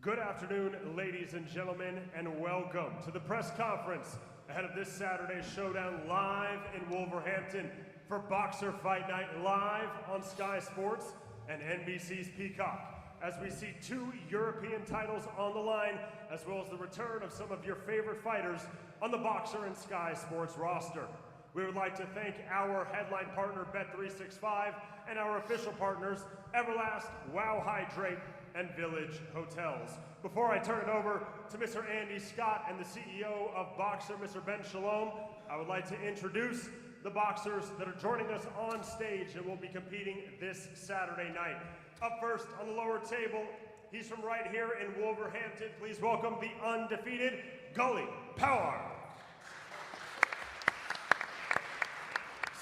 Good afternoon, ladies and gentlemen, and welcome to the press conference ahead of this Saturday's showdown live in Wolverhampton for Boxer Fight Night live on Sky Sports and NBC's Peacock, as we see two European titles on the line, as well as the return of some of your favorite fighters on the Boxer and Sky Sports roster. We would like to thank our headline partner, Bet365, and our official partners, Everlast, Wow Hydrate, and Village Hotels. Before I turn it over to Mr. Andy Scott and the CEO of Boxer, Mr. Ben Shalom, I would like to introduce the boxers that are joining us on stage and will be competing this Saturday night. Up first on the lower table, he's from right here in Wolverhampton. Please welcome the undefeated Gully Power.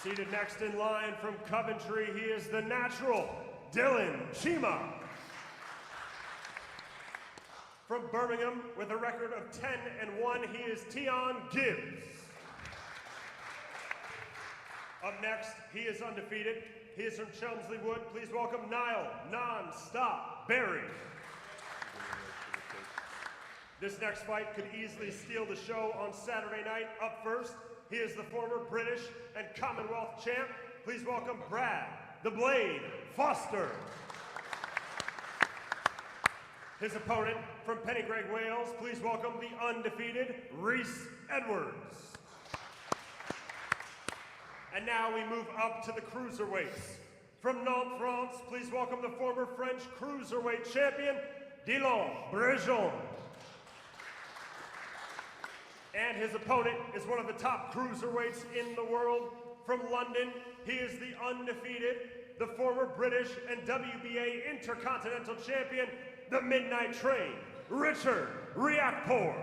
Seated next in line from Coventry, he is the natural Dylan Chima. From Birmingham, with a record of 10-1, he is Tion Gibbs. Up next, he is undefeated. He is from Chelmsley Wood. Please welcome Niall Non-Stop Berry. This next fight could easily steal the show on Saturday night. Up first, he is the former British and Commonwealth champ. Please welcome Brad the Blade Foster. His opponent from Pennygreg, Wales, please welcome the undefeated Reese Edwards. And now we move up to the cruiserweights. From Nantes, France, please welcome the former French cruiserweight champion, Dylan Bregeon. And his opponent is one of the top cruiserweights in the world. From London, he is the undefeated, the former British and WBA Intercontinental Champion, the Midnight Train, Richard Riakporhe.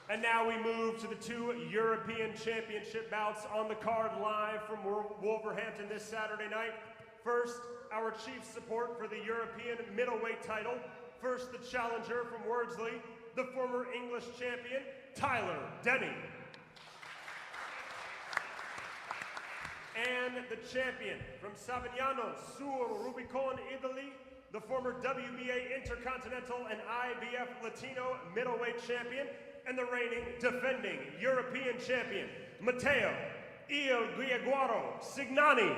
And now we move to the two European Championship bouts on the card live from Wolverhampton this Saturday night. First, our chief support for the European middleweight title. First, the challenger from Worsley, the former English champion, Tyler Denny. And the champion from Savignano sur Rubicon, Italy, the former WBA Intercontinental and IBF Latino middleweight champion, and the reigning defending European champion, Matteo Il Guaguaro Signani.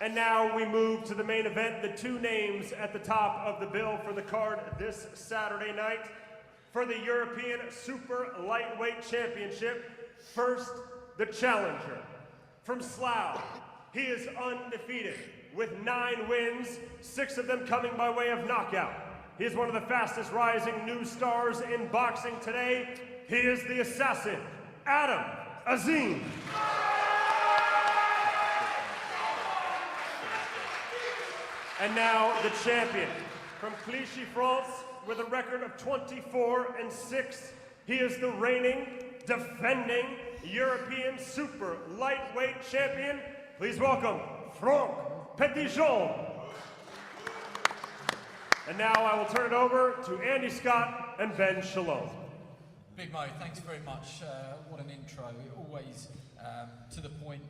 And now we move to the main event, the two names at the top of the bill for the card this Saturday night. For the European Super Lightweight Championship, first, the challenger. From Slough, he is undefeated with 9 wins, 6 of them coming by way of knockout. He is one of the fastest rising new stars in boxing today. He is the assassin, Azim. And now the champion from Clichy, France, with a record of 24-6. He is the reigning, defending European Super Lightweight Champion. Please welcome Franck Petitjean. And now I will turn it over to Andy Scott and Ben Shalom. Big Mo, thanks very much. What an intro. Always to the point.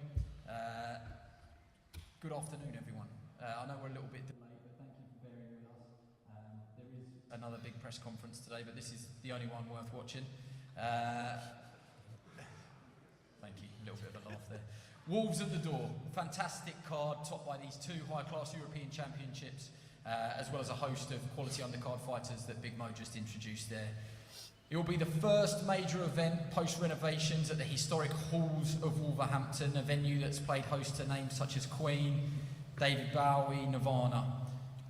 Good afternoon, everyone. I know we're a little bit delayed, but thank you for bearing with us. There is another big press conference today, but this is the only one worth watching. Thank you, a little bit of a laugh there. Wolves at the door, fantastic card, topped by these two high-class European championships, as well as a host of quality undercard fighters that Big Mo just introduced there. It will be the first major event post-renovations at the historic halls of Wolverhampton, a venue that's played host to names such as Queen, David Bowie, Nirvana.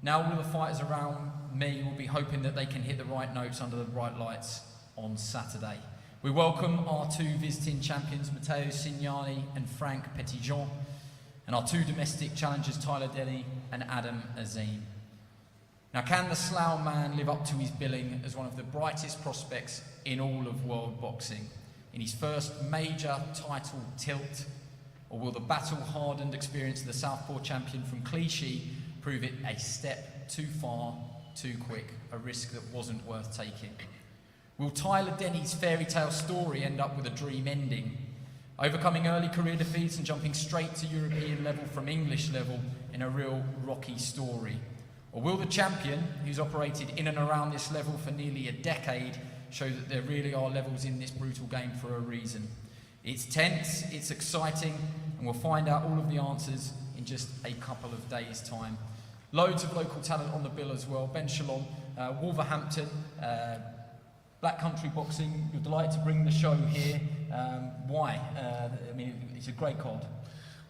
Now all the fighters around me will be hoping that they can hit the right notes under the bright lights on Saturday. We welcome our two visiting champions, Matteo Signani and Franck Petitjean, and our two domestic challengers, Tyler Denny and Azim. Now, can the Slough man live up to his billing as one of the brightest prospects in all of world boxing in his first major title tilt, or will the battle-hardened experience of the Southpaw champion from Clichy prove it a step too far, too quick, a risk that wasn't worth taking? Will Tyler Denny's fairy tale story end up with a dream ending? overcoming early career defeats and jumping straight to European level from English level in a real rocky story? Or will the champion, who's operated in and around this level for nearly a decade, show that there really are levels in this brutal game for a reason? It's tense, it's exciting, and we'll find out all of the answers in just a couple of days' time. Loads of local talent on the bill as well. Ben Shalom, Wolverhampton, Black Country Boxing. You're delighted to bring the show here. Why? I mean, it's a great card.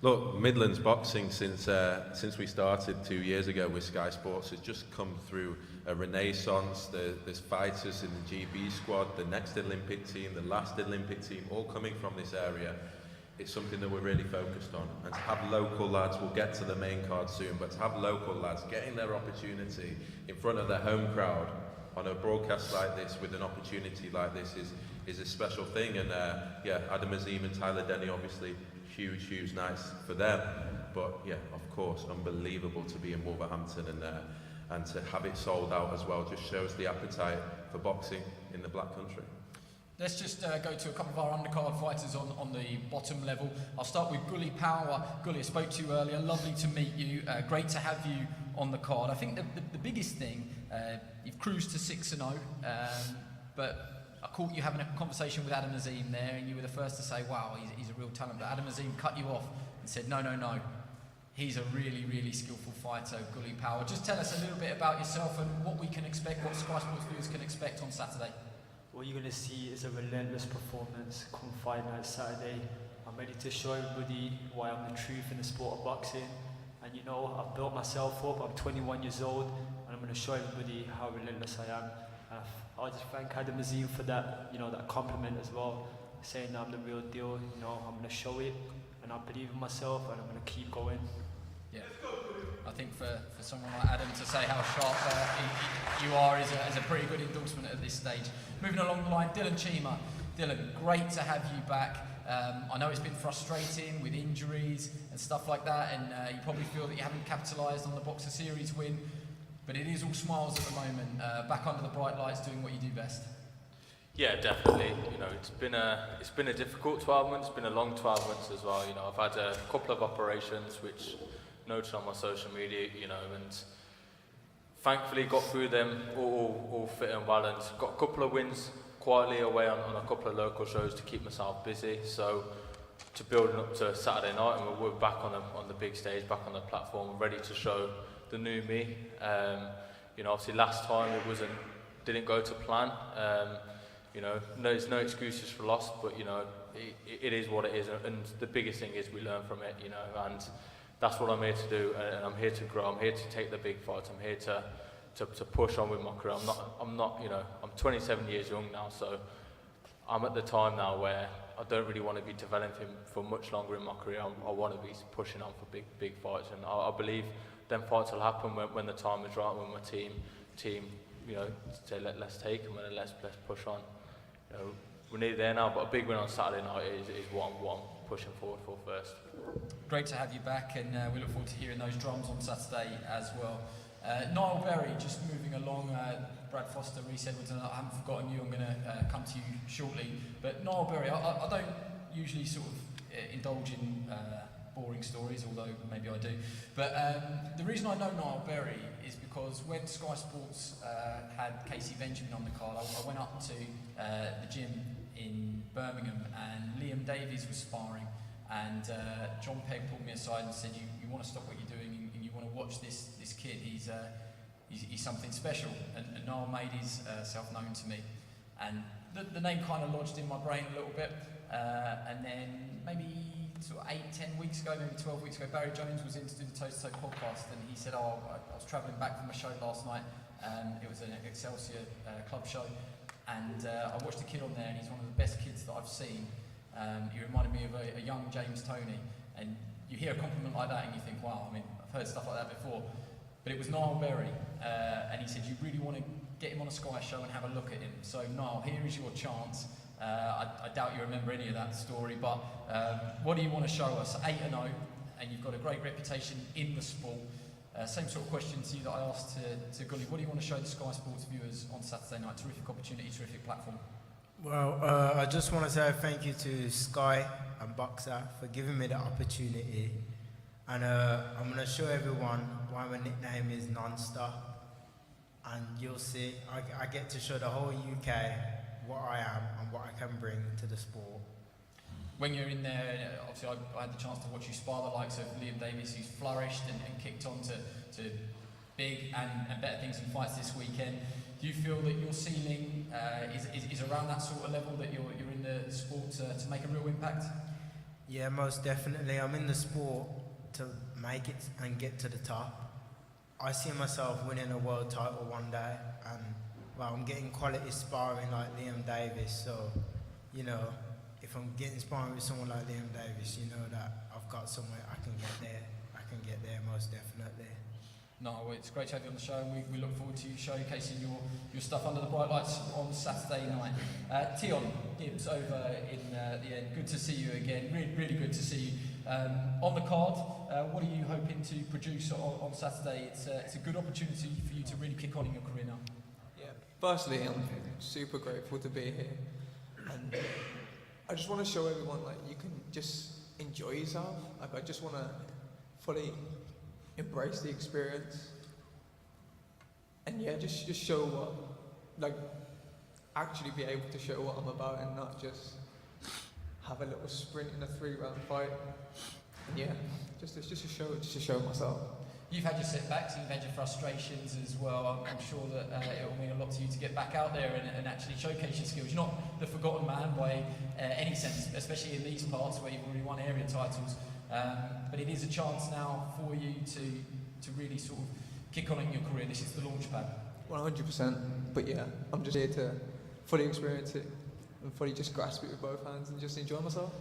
Look, Midlands boxing since we started 2 years ago with Sky Sports has just come through a renaissance. There's fighters in the GB squad, the next Olympic team, the last Olympic team, all coming from this area. It's something that we're really focused on. And to have local lads, we'll get to the main card soon, but to have local lads getting their opportunity in front of their home crowd on a broadcast like this with an opportunity like this is a special thing. And yeah, Adam Azim and Tyler Denny, obviously huge nights for them. But yeah, of course, unbelievable to be in Wolverhampton and to have it sold out as well just shows the appetite for boxing in the Black Country. Let's just go to a couple of our undercard fighters on the bottom level. I'll start with Gully Power. Gully, I spoke to you earlier. Lovely to meet you. Great to have you on the card. I think the biggest thing, you've cruised to 6-0, but I caught you having a conversation with Adam Azim there, and you were the first to say, wow, he's a real talent. But Adam Azim cut you off and said, no. He's a really skillful fighter, Gully Power. Just tell us a little bit about yourself and what we can expect, what Sky Sports viewers can expect on Saturday. What you're going to see is a relentless performance come fight night Saturday. I'm ready to show everybody why I'm the truth in the sport of boxing. And you know, I've built myself up. I'm 21 years old, and I'm going to show everybody how relentless I am. I'll just thank Adam Azim for that, that compliment as well, saying that I'm the real deal. I'm going to show it, and I believe in myself, and I'm going to keep going. Yeah, I think for someone like Adam to say how sharp you are is a pretty good endorsement at this stage. Moving along the line, Dylan Chima. Dylan, great to have you back. I know it's been frustrating with injuries and stuff like that, and you probably feel that you haven't capitalised on the Boxer Series win, but it is all smiles at the moment, back under the bright lights doing what you do best. Yeah, definitely. It's been a difficult 12 months, it's been a long 12 months as well. I've had a couple of operations which noted on my social media, and thankfully got through them all fit and well, and got a couple of wins quietly away on a couple of local shows to keep myself busy. So to building up to Saturday night, and we're back on the big stage, back on the platform, ready to show the new me. Obviously last time didn't go to plan. There's no excuses for loss, but it is what it is, and the biggest thing is we learn from it, and that's what I'm here to do, and I'm here to grow. I'm here to take the big fights. I'm here to push on with my career. I'm 27 years young now, so I'm at the time now where I don't really want to be developing for much longer in my career. I want to be pushing on for big fights, and I believe them fights will happen when the time is right, when my team say let's take them and let's push on. We're nearly there now, but a big win on Saturday night is what I'm pushing forward for first. Great to have you back, and we look forward to hearing those drums on Saturday as well. Niall Berry, just moving along. Brad Foster, Reece Edwards, and I haven't forgotten you. I'm going to come to you shortly. But Niall Berry, I don't usually sort of indulge in boring stories, although maybe I do. But the reason I know Niall Berry is because when Sky Sports had Casey Benjamin on the card, I went up to the gym in Birmingham, and Liam Davies was sparring, and John Pegg pulled me aside and said, you want to stop what you're doing and you want to watch this kid, he's something special. And Niall made his self known to me, and the name kind of lodged in my brain a little bit, and then maybe sort of 8-10 weeks ago, maybe 12 weeks ago, Barry Jones was in to do the Toe to Toe podcast, and he said, I was travelling back from a show last night, it was an Excelsior club show, and I watched a kid on there, and he's one of the best kids that I've seen. He reminded me of a young James Toney, and you hear a compliment like that and you think, wow, I've heard stuff like that before, but it was Niall Berry, and he said, you really want to get him on a Sky show and have a look at him. So Niall, here is your chance. I doubt you remember any of that story, but what do you want to show us? 8-0, and you've got a great reputation in the sport. Same sort of question to you that I asked to Gully. What do you want to show the Sky Sports viewers on Saturday night? Terrific opportunity, terrific platform. Well, I just want to say thank you to Sky and boxer, for giving me the opportunity. And I'm going to show everyone why my nickname is Non-Stop. And you'll see, I get to show the whole UK what I am and what I can bring to the sport. When you're in there, obviously I had the chance to watch you spar the likes of Liam Davis, who's flourished and kicked on to big and better things in fights this weekend. Do you feel that your ceiling is around that sort of level, that you're in the sport to make a real impact? Yeah, most definitely. I'm in the sport to make it and get to the top. I see myself winning a world title one day, and well, I'm getting quality sparring like Liam Davis, so you know, if I'm getting sparring with someone like Liam Davis, you know that I've got somewhere I can get there. I can get there most definitely. No, well, it's great to have you on the show, and we look forward to you showcasing your stuff under the bright lights on Saturday night. Tion Gibbs over in the end. Good to see you again. Really good to see you. On the card, what are you hoping to produce on Saturday? It's a good opportunity for you to really kick on in your career now. Yeah, firstly, I'm super grateful to be here, and I just want to show everyone like you can just enjoy yourself. Like I just want to fully embrace the experience, and yeah, just show what, like, actually be able to show what I'm about, and not just have a little sprint in a 3-round fight. And yeah, just to show myself. You've had your setbacks, you've had your frustrations as well. I'm sure that it will mean a lot to you to get back out there and actually showcase your skills. You're not the forgotten man by any sense, especially in these parts where you've already won area titles. But it is a chance now for you to really sort of kick on in your career. This is the launch pad. 100%. But yeah, I'm just here to fully experience it and fully just grasp it with both hands and just enjoy myself.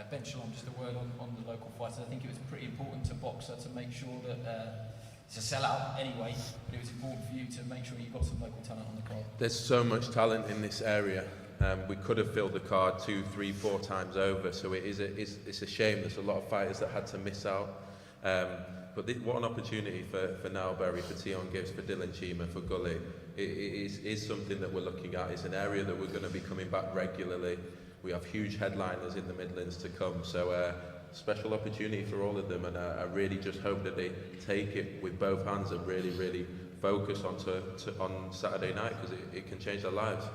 Ben Shalom, just a word on the local fighters. I think it was pretty important to Boxer to make sure that it's a sellout anyway, but it was important for you to make sure you got some local talent on the card. There's so much talent in this area. We could have filled the card 2, 3, 4 times over, so it's a shame. There's a lot of fighters that had to miss out. But what an opportunity for Nowberry, for Tion Gibbs, for Dylan Chima, for Gully. It is something that we're looking at. It's an area that we're going to be coming back regularly. We have huge headliners in the Midlands to come, so special opportunity for all of them, and I really just hope that they take it with both hands and really focus on Saturday night, because it can change their lives.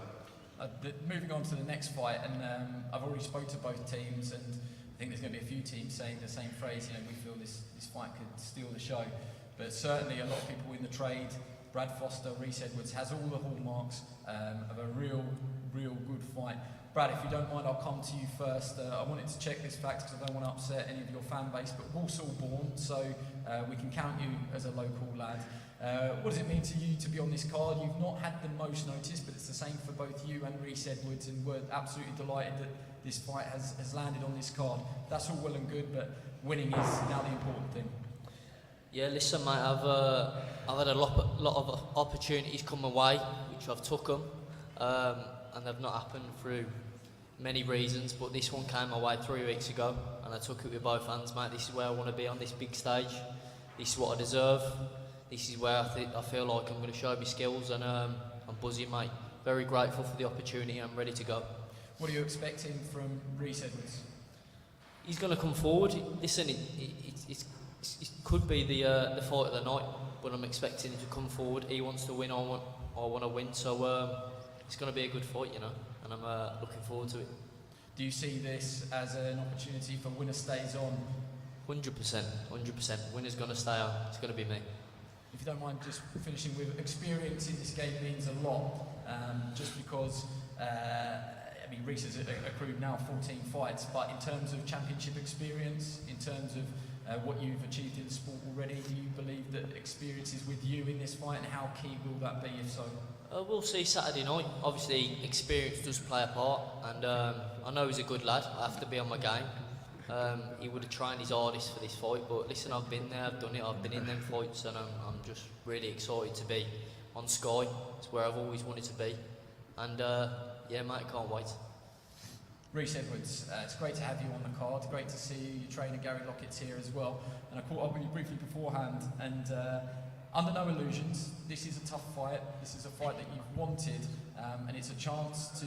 Moving on to the next fight, and I've already spoke to both teams, and I think there's going to be a few teams saying the same phrase. You know, we feel this fight could steal the show, but certainly a lot of people in the trade. Brad Foster, Rhys Edwards has all the hallmarks of a real good fight. Brad, if you don't mind, I'll come to you first. I wanted to check this fact because I don't want to upset any of your fan base, but Walsall born, so we can count you as a local lad. What does it mean to you to be on this card? You've not had the most notice, but it's the same for both you and Rhys Edwards, and we're absolutely delighted that this fight has landed on this card. That's all well and good, but winning is now the important thing. Yeah, listen, mate, I've had a lot of opportunities come my way, which I've took them, and they've not happened through many reasons, but this one came my way 3 weeks ago, and I took it with both hands, mate. This is where I want to be on this big stage. This is what I deserve. This is where I feel like I'm going to show my skills, and I'm buzzing, mate. Very grateful for the opportunity, and I'm ready to go. What are you expecting from Rhys Edwards? He's going to come forward. Listen, it could be the fight of the night, but I'm expecting him to come forward. He wants to win, I want to win, so it's going to be a good fight, you know, and I'm looking forward to it. Do you see this as an opportunity for winner stays on? 100%. Winner's going to stay on. It's going to be me. If you don't mind just finishing with, experience in this game means a lot, just because, I mean, Rhys has accrued now 14 fights, but in terms of championship experience, in terms of what you've achieved in the sport already, do you believe that experience is with you in this fight, and how key will that be, if so? We'll see Saturday night. Obviously, experience does play a part, and I know he's a good lad. I have to be on my game. He would have tried his hardest for this fight, but listen, I've been there, I've done it, I've been in them fights, and I'm just really excited to be on Sky. It's where I've always wanted to be, and yeah, mate, can't wait. Rhys Edwards, it's great to have you on the card. Great to see you. Your trainer Gary Lockett's here as well, and I caught up with you briefly beforehand, and under no illusions, this is a tough fight. This is a fight that you've wanted, and it's a chance to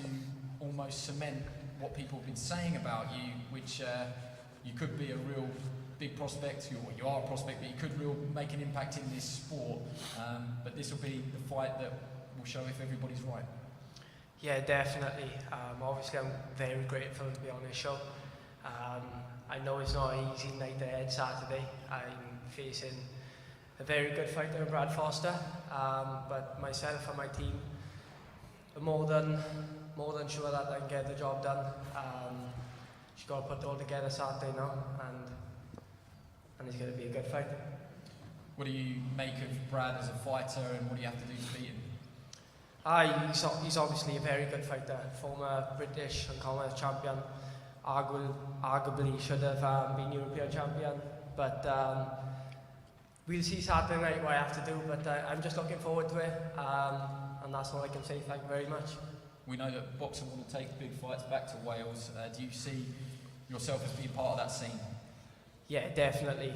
almost cement what people have been saying about you, which you could be a real big prospect, you are a prospect, but you could really make an impact in this sport. But this will be the fight that will show if everybody's right. Yeah, definitely. Obviously, I'm very grateful to be on this show. I know it's not an easy night ahead Saturday. I'm facing a very good fighter, Brad Foster, but myself and my team are more than sure that I can get the job done. Just got to put it all together Saturday now, and it's going to be a good fight. What do you make of Brad as a fighter, and what do you have to do to beat him? He's obviously a very good fighter, former British and Commonwealth champion. Arguably should have been European champion, but we'll see Saturday night what I have to do. But I'm just looking forward to it, and that's all I can say. Thank you very much. We know that boxing want to take big fights back to Wales. Do you see yourself as being part of that scene? Yeah, definitely.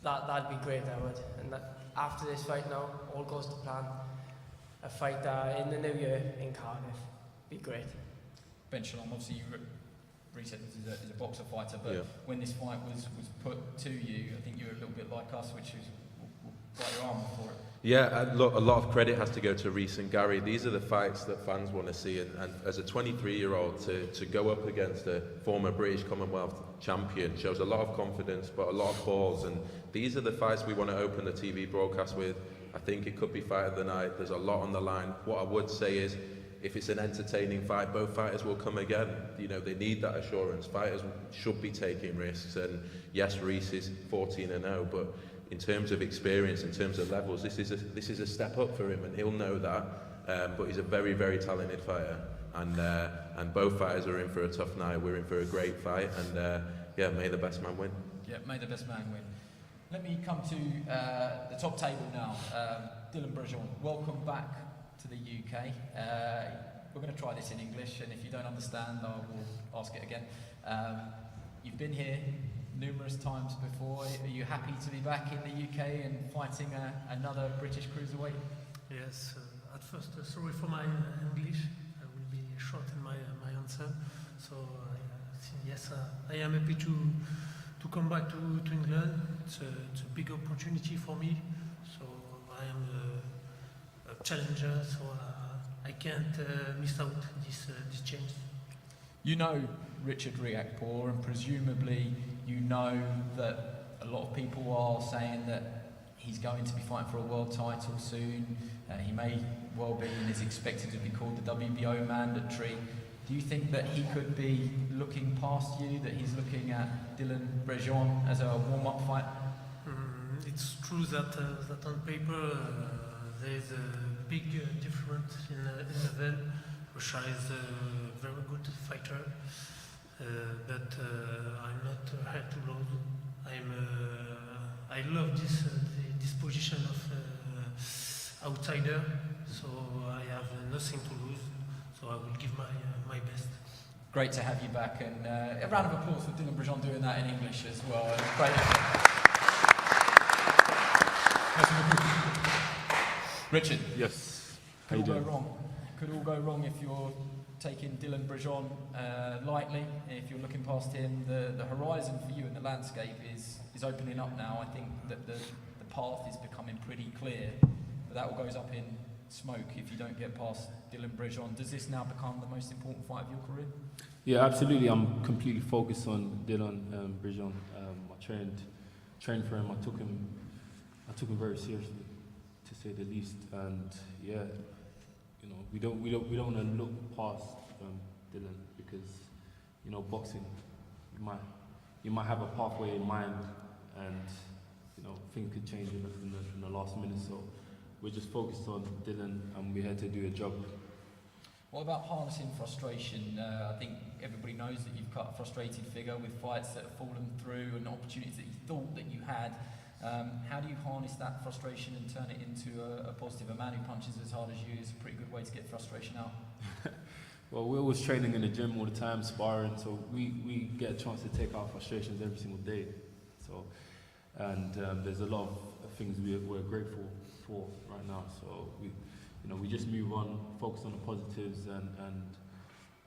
That'd be great, I would. And after this fight now, all goes to plan. A fight in the new year in Cardiff. Be great. Ben Shalom, obviously you reset as a boxer fighter, but when this fight was put to you, I think you were a little bit like us, which is got your arm for it. Yeah, look, a lot of credit has to go to Reece and Gary. These are the fights that fans want to see, and as a 23-year-old to go up against a former British Commonwealth champion shows a lot of confidence, but a lot of balls, and these are the fights we want to open the TV broadcast with. I think it could be fight of the night. There's a lot on the line. What I would say is, if it's an entertaining fight, both fighters will come again. You know, they need that assurance. Fighters should be taking risks, and yes, Reece is 14-0, but in terms of experience, in terms of levels, this is a step up for him, and he'll know that. But he's a very, very talented fighter, and both fighters are in for a tough night. We're in for a great fight, and yeah, may the best man win. Yeah, may the best man win. Let me come to the top table now. Dylan Bregeon, welcome back to the UK. We're going to try this in English, and if you don't understand, I will ask it again. You've been here numerous times before. Are you happy to be back in the UK and fighting another British cruiserweight? Yes, at first, sorry for my English. I will be short in my answer. So, yes, I am happy to come back to England. It's a big opportunity for me. So, I am a challenger, so I can't miss out this chance. You know Richard Riakporhe, and presumably you know that a lot of people are saying that he's going to be fighting for a world title soon. He may well be and is expected to be called the WBO mandatory. Do you think that he could be looking past you, that he's looking at Dylan Bregeon as a warm-up fight? It's true that on paper there's a big difference in level. Russia is a very good fighter, but I'm not here to lose. I love this position of outsider, so I have nothing to lose. So I will give my best. Great to have you back, and a round of applause for Dylan Bregeon doing that in English as well. Great. Richard. Yes. Could all go wrong. Could all go wrong if you're taking Dylan Bregeon lightly. If you're looking past him, the horizon for you and the landscape is opening up now. I think that the path is becoming pretty clear, but that all goes up in smoke if you don't get past Dylan Bregeon. Does this now become the most important fight of your career? Yeah, absolutely. I'm completely focused on Dylan Bregeon. I trained for him. I took him very seriously, to say the least. And yeah, you know, we don't want to look past Dylan, because you know, boxing, you might have a pathway in mind, and you know, things could change in the last minute. So we're just focused on Dylan, and we're here to do a job. What about harnessing frustration? I think everybody knows that you've cut a frustrated figure with fights that have fallen through and opportunities that you thought that you had. How do you harness that frustration and turn it into a positive? A man who punches as hard as you is a pretty good way to get frustration out. Well, we're always training in the gym all the time, sparring, so we get a chance to take our frustrations every single day. So, and there's a lot of things we're grateful for right now. So we just move on, focus on the positives, and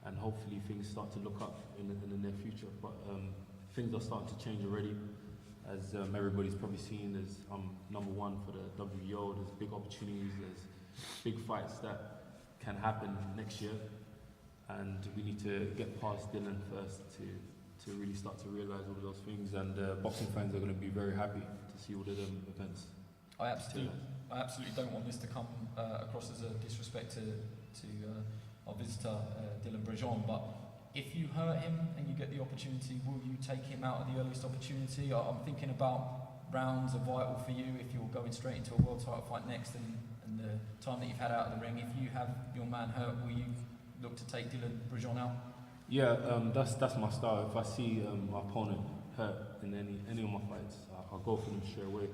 and hopefully things start to look up in the near future. But things are starting to change already, as everybody's probably seen. There's number one for the WO. There's big opportunities. There's big fights that can happen next year, and we need to get past Dylan first to really start to realise all of those things. And boxing fans are going to be very happy to see all of them events. I absolutely don't want this to come across as a disrespect to our visitor, Dylan Bregeon, but if you hurt him and you get the opportunity, will you take him out at the earliest opportunity? I'm thinking about rounds are vital for you if you're going straight into a world title fight next, and the time that you've had out of the ring. If you have your man hurt, will you look to take Dylan Bregeon out? Yeah, that's my style. If I see my opponent hurt in any of my fights, I'll go for them straight away.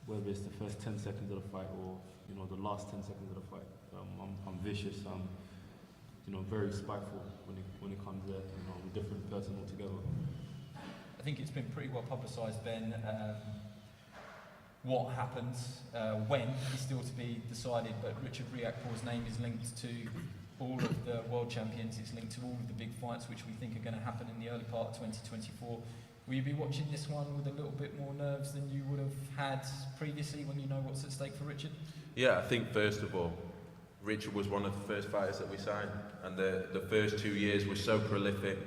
Whether it's the first 10 seconds of the fight or the last 10 seconds of the fight, I'm vicious. I'm very spiteful when it comes there. I'm a different person altogether. I think it's been pretty well publicised, Ben. What happens when is still to be decided, but Richard Riakporhe's name is linked to all of the world champions. It's linked to all of the big fights which we think are going to happen in the early part of 2024. Will you be watching this one with a little bit more nerves than you would have had previously when you know what's at stake for Richard? Yeah, I think first of all, Richard was one of the first fighters that we signed, and the first 2 years were so prolific.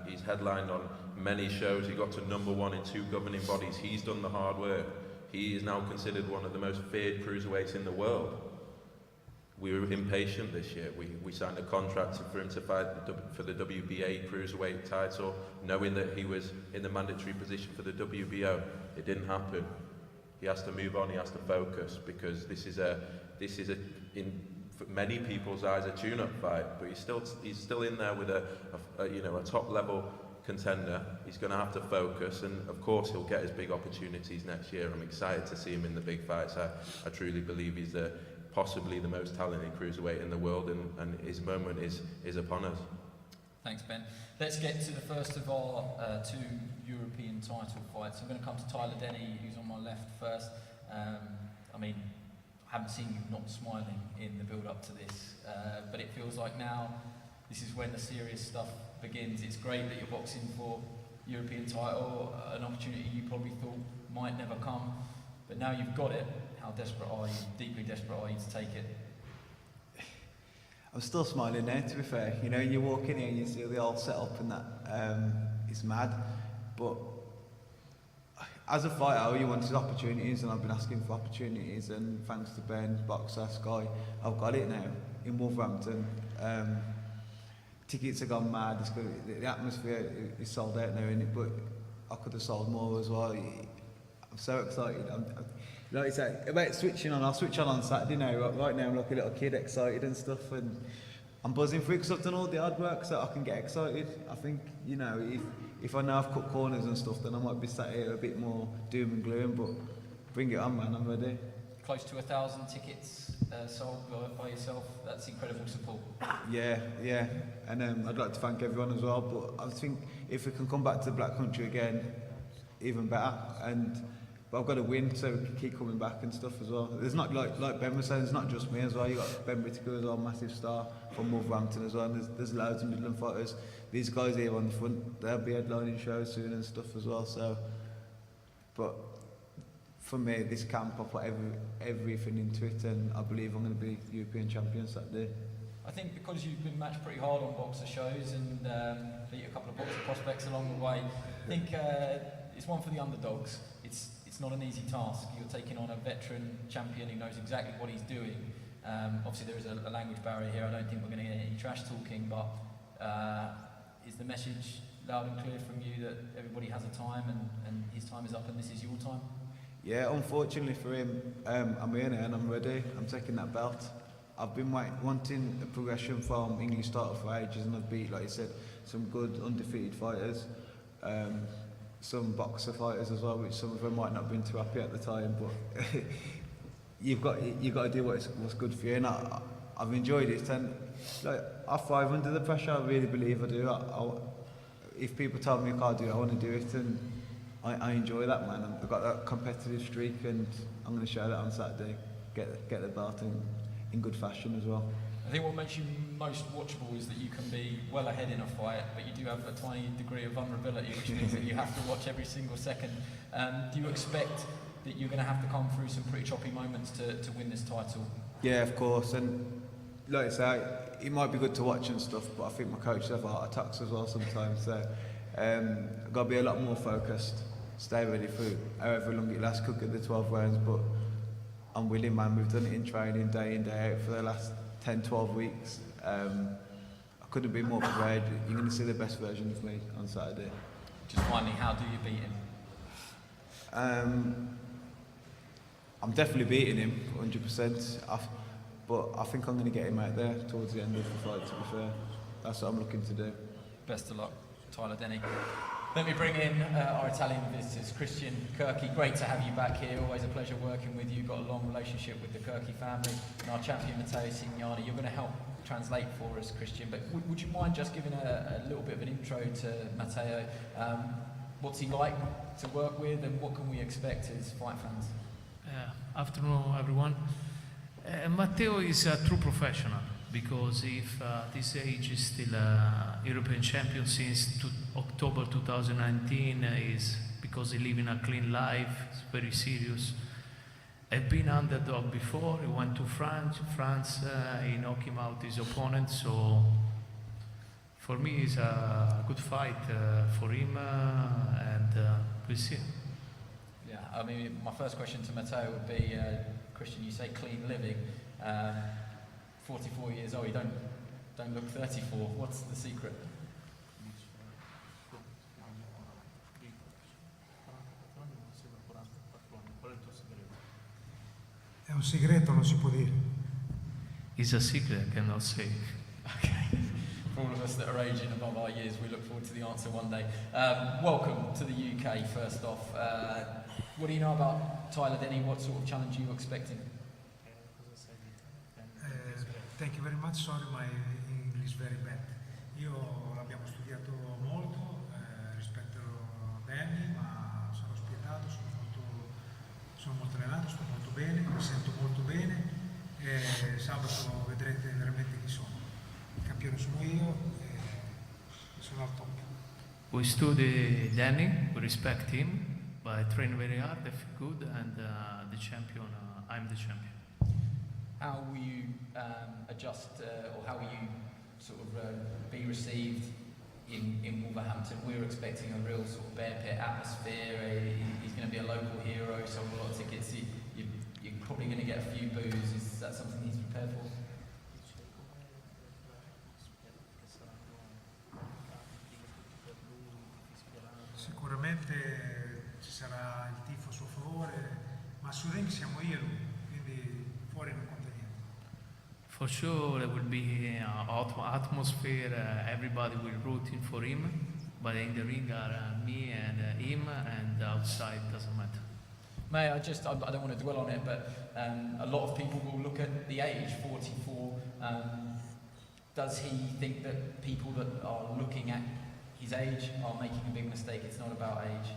He's headlined on many shows. He got to #1 in 2 governing bodies. He's done the hard work. He is now considered one of the most feared cruiserweights in the world. We were impatient this year. We signed a contract for him to fight for the WBA cruiserweight title, knowing that he was in the mandatory position for the WBO. It didn't happen. He has to move on. He has to focus, because this is in for many people's eyes, a tune-up fight. But he's still in there with a top level contender. He's going to have to focus, and of course he'll get his big opportunities next year. I'm excited to see him in the big fights. I truly believe he's possibly the most talented cruiserweight in the world, and his moment is upon us. Thanks, Ben. Let's get to the first of our 2 European title fights. I'm going to come to Tyler Denny, who's on my left first. I haven't seen you not smiling in the build-up to this, but it feels like now this is when the serious stuff begins. It's great that you're boxing for European title, an opportunity you probably thought might never come, but now you've got it. How desperate are you, deeply desperate are you to take it? I'm still smiling now, to be fair. You walk in here and you see the whole setup and that, it's mad. But as a fighter, you wanted opportunities, and I've been asking for opportunities, and thanks to Ben, Boxer, Sky, I've got it now in Wolverhampton. Tickets have gone mad. The atmosphere is sold out now, but I could have sold more as well. I'm so excited. Like you say, about switching on, I'll switch on Saturday now. Right now I'm like a little kid, excited and stuff, and I'm buzzing for it because I've done all the hard work so I can get excited. I think, if I know I've cut corners and stuff, then I might be sat here a bit more doom and gloom, but bring it on, man, I'm ready. Close to 1,000 tickets sold by yourself. That's incredible support. Yeah, and I'd like to thank everyone as well, but I think if we can come back to the Black Country again, even better. But I've got to win, so we can keep coming back and stuff as well. There's not, like Ben was saying, it's not just me as well. You've got Ben Whittaker as well, massive star from Wolverhampton as well. And there's loads of Midland fighters. These guys here on the front, they'll be headlining shows soon and stuff as well. So, but for me, this camp, I put everything into it, and I believe I'm going to be European champion Saturday. I think because you've been matched pretty hard on boxer shows and beat a couple of boxer prospects along the way, I think it's one for the underdogs. It's not an easy task. You're taking on a veteran champion who knows exactly what he's doing. Obviously there is a language barrier here. I don't think we're going to get any trash talking, but is the message loud and clear from you that everybody has a time and his time is up and this is your time? Yeah, unfortunately for him, I'm here now and I'm ready. I'm taking that belt. I've been wanting a progression from English starter for ages, and I've beat, like you said, some good undefeated fighters. Some boxer fighters as well, which some of them might not have been too happy at the time, but you've got to do what's good for you, and I've enjoyed it, and I thrive under the pressure. I really believe I do. If people tell me I can't do it, I want to do it, and I enjoy that, man. I've got that competitive streak, and I'm going to show that on Saturday. Get the belt in good fashion as well. I think what makes you most watchable is that you can be well ahead in a fight, but you do have a tiny degree of vulnerability, which means that you have to watch every single second. Do you expect that you're going to have to come through some pretty choppy moments to win this title? Yeah, of course. And like I say, it might be good to watch and stuff, but I think my coaches have heart attacks as well sometimes. So I've got to be a lot more focused, stay ready for however long it lasts, could get the 12 rounds, but I'm willing, man. We've done it in training day in, day out for the last 10, 12 weeks. I couldn't be more prepared. You're going to see the best version of me on Saturday. Just finally, how do you beat him? I'm definitely beating him, 100%. But I think I'm going to get him out there towards the end of the fight, to be fair. That's what I'm looking to do. Best of luck, Tyler Denny. Let me bring in our Italian visitors, Christian, Kirky. Great to have you back here. Always a pleasure working with you. Got a long relationship with the Kirky family. And our champion, Matteo Signani. You're going to help translate for us, Christian. But would you mind just giving a little bit of an intro to Matteo? What's he like to work with, and what can we expect as fight fans? Afternoon, everyone. Matteo is a true professional, because if this age is still a European champion since October 2019 is because he lives in a clean life. It's very serious. I've been underdog before. He went to France. He knocked him out his opponent. So for me, it's a good fight for him, and we'll see. Yeah, I mean, my first question to Matteo would be, Christian, you say clean living. 44 years old, you don't look 34. What's the secret? È un segreto, non si può dire. It's a secret, I cannot say. Okay. For all of us that are aging above our years, we look forward to the answer one day. Welcome to the UK, first off. What do you know about Tyler Denny? What sort of challenge are you expecting? Thank you very much. Sorry, my English very bad. Io l'abbiamo studiato molto rispetto a Denny, ma sono spietato, sono molto allenato, sto molto bene, mi sento molto bene e sabato vedrete veramente chi sono. Il campione sono io e sono al top. We study Denny, we respect him, but I train very hard, I feel good, and the champion, I'm the champion. How will you adjust, or how will you sort of be received in Wolverhampton? We're expecting a real sort of bear pit atmosphere. He's going to be a local hero, sold a lot of tickets. You're probably going to get a few boos. Is that something he's prepared for? Sicuramente ci sarà il tifo a suo favore, ma sul ring siamo io e lui, quindi fuori non conta niente. For sure, there will be atmosphere. Everybody will rooting for him, but in the ring are me and him, and outside doesn't matter. May I don't want to dwell on it, but a lot of people will look at the age, 44. Does he think that people that are looking at his age are making a big mistake? It's not about age.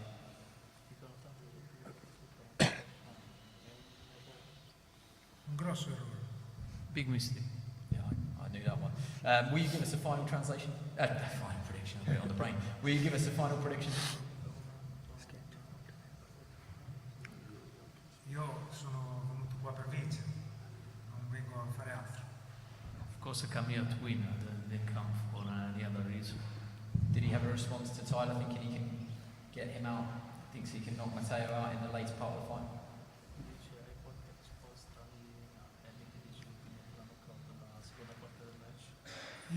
Un grosso errore. Big mistake. Yeah, I knew that one. Will you give us a final translation? Final prediction, I'll put it on the brain. Will you give us a final prediction? Io sono venuto qua per vincere, non vengo a fare altro. Of course, I come here to win. I didn't come for any other reason. Did he have a response to Tyler thinking he can get him out? Thinks he can knock Matteo out in the later part of the fight?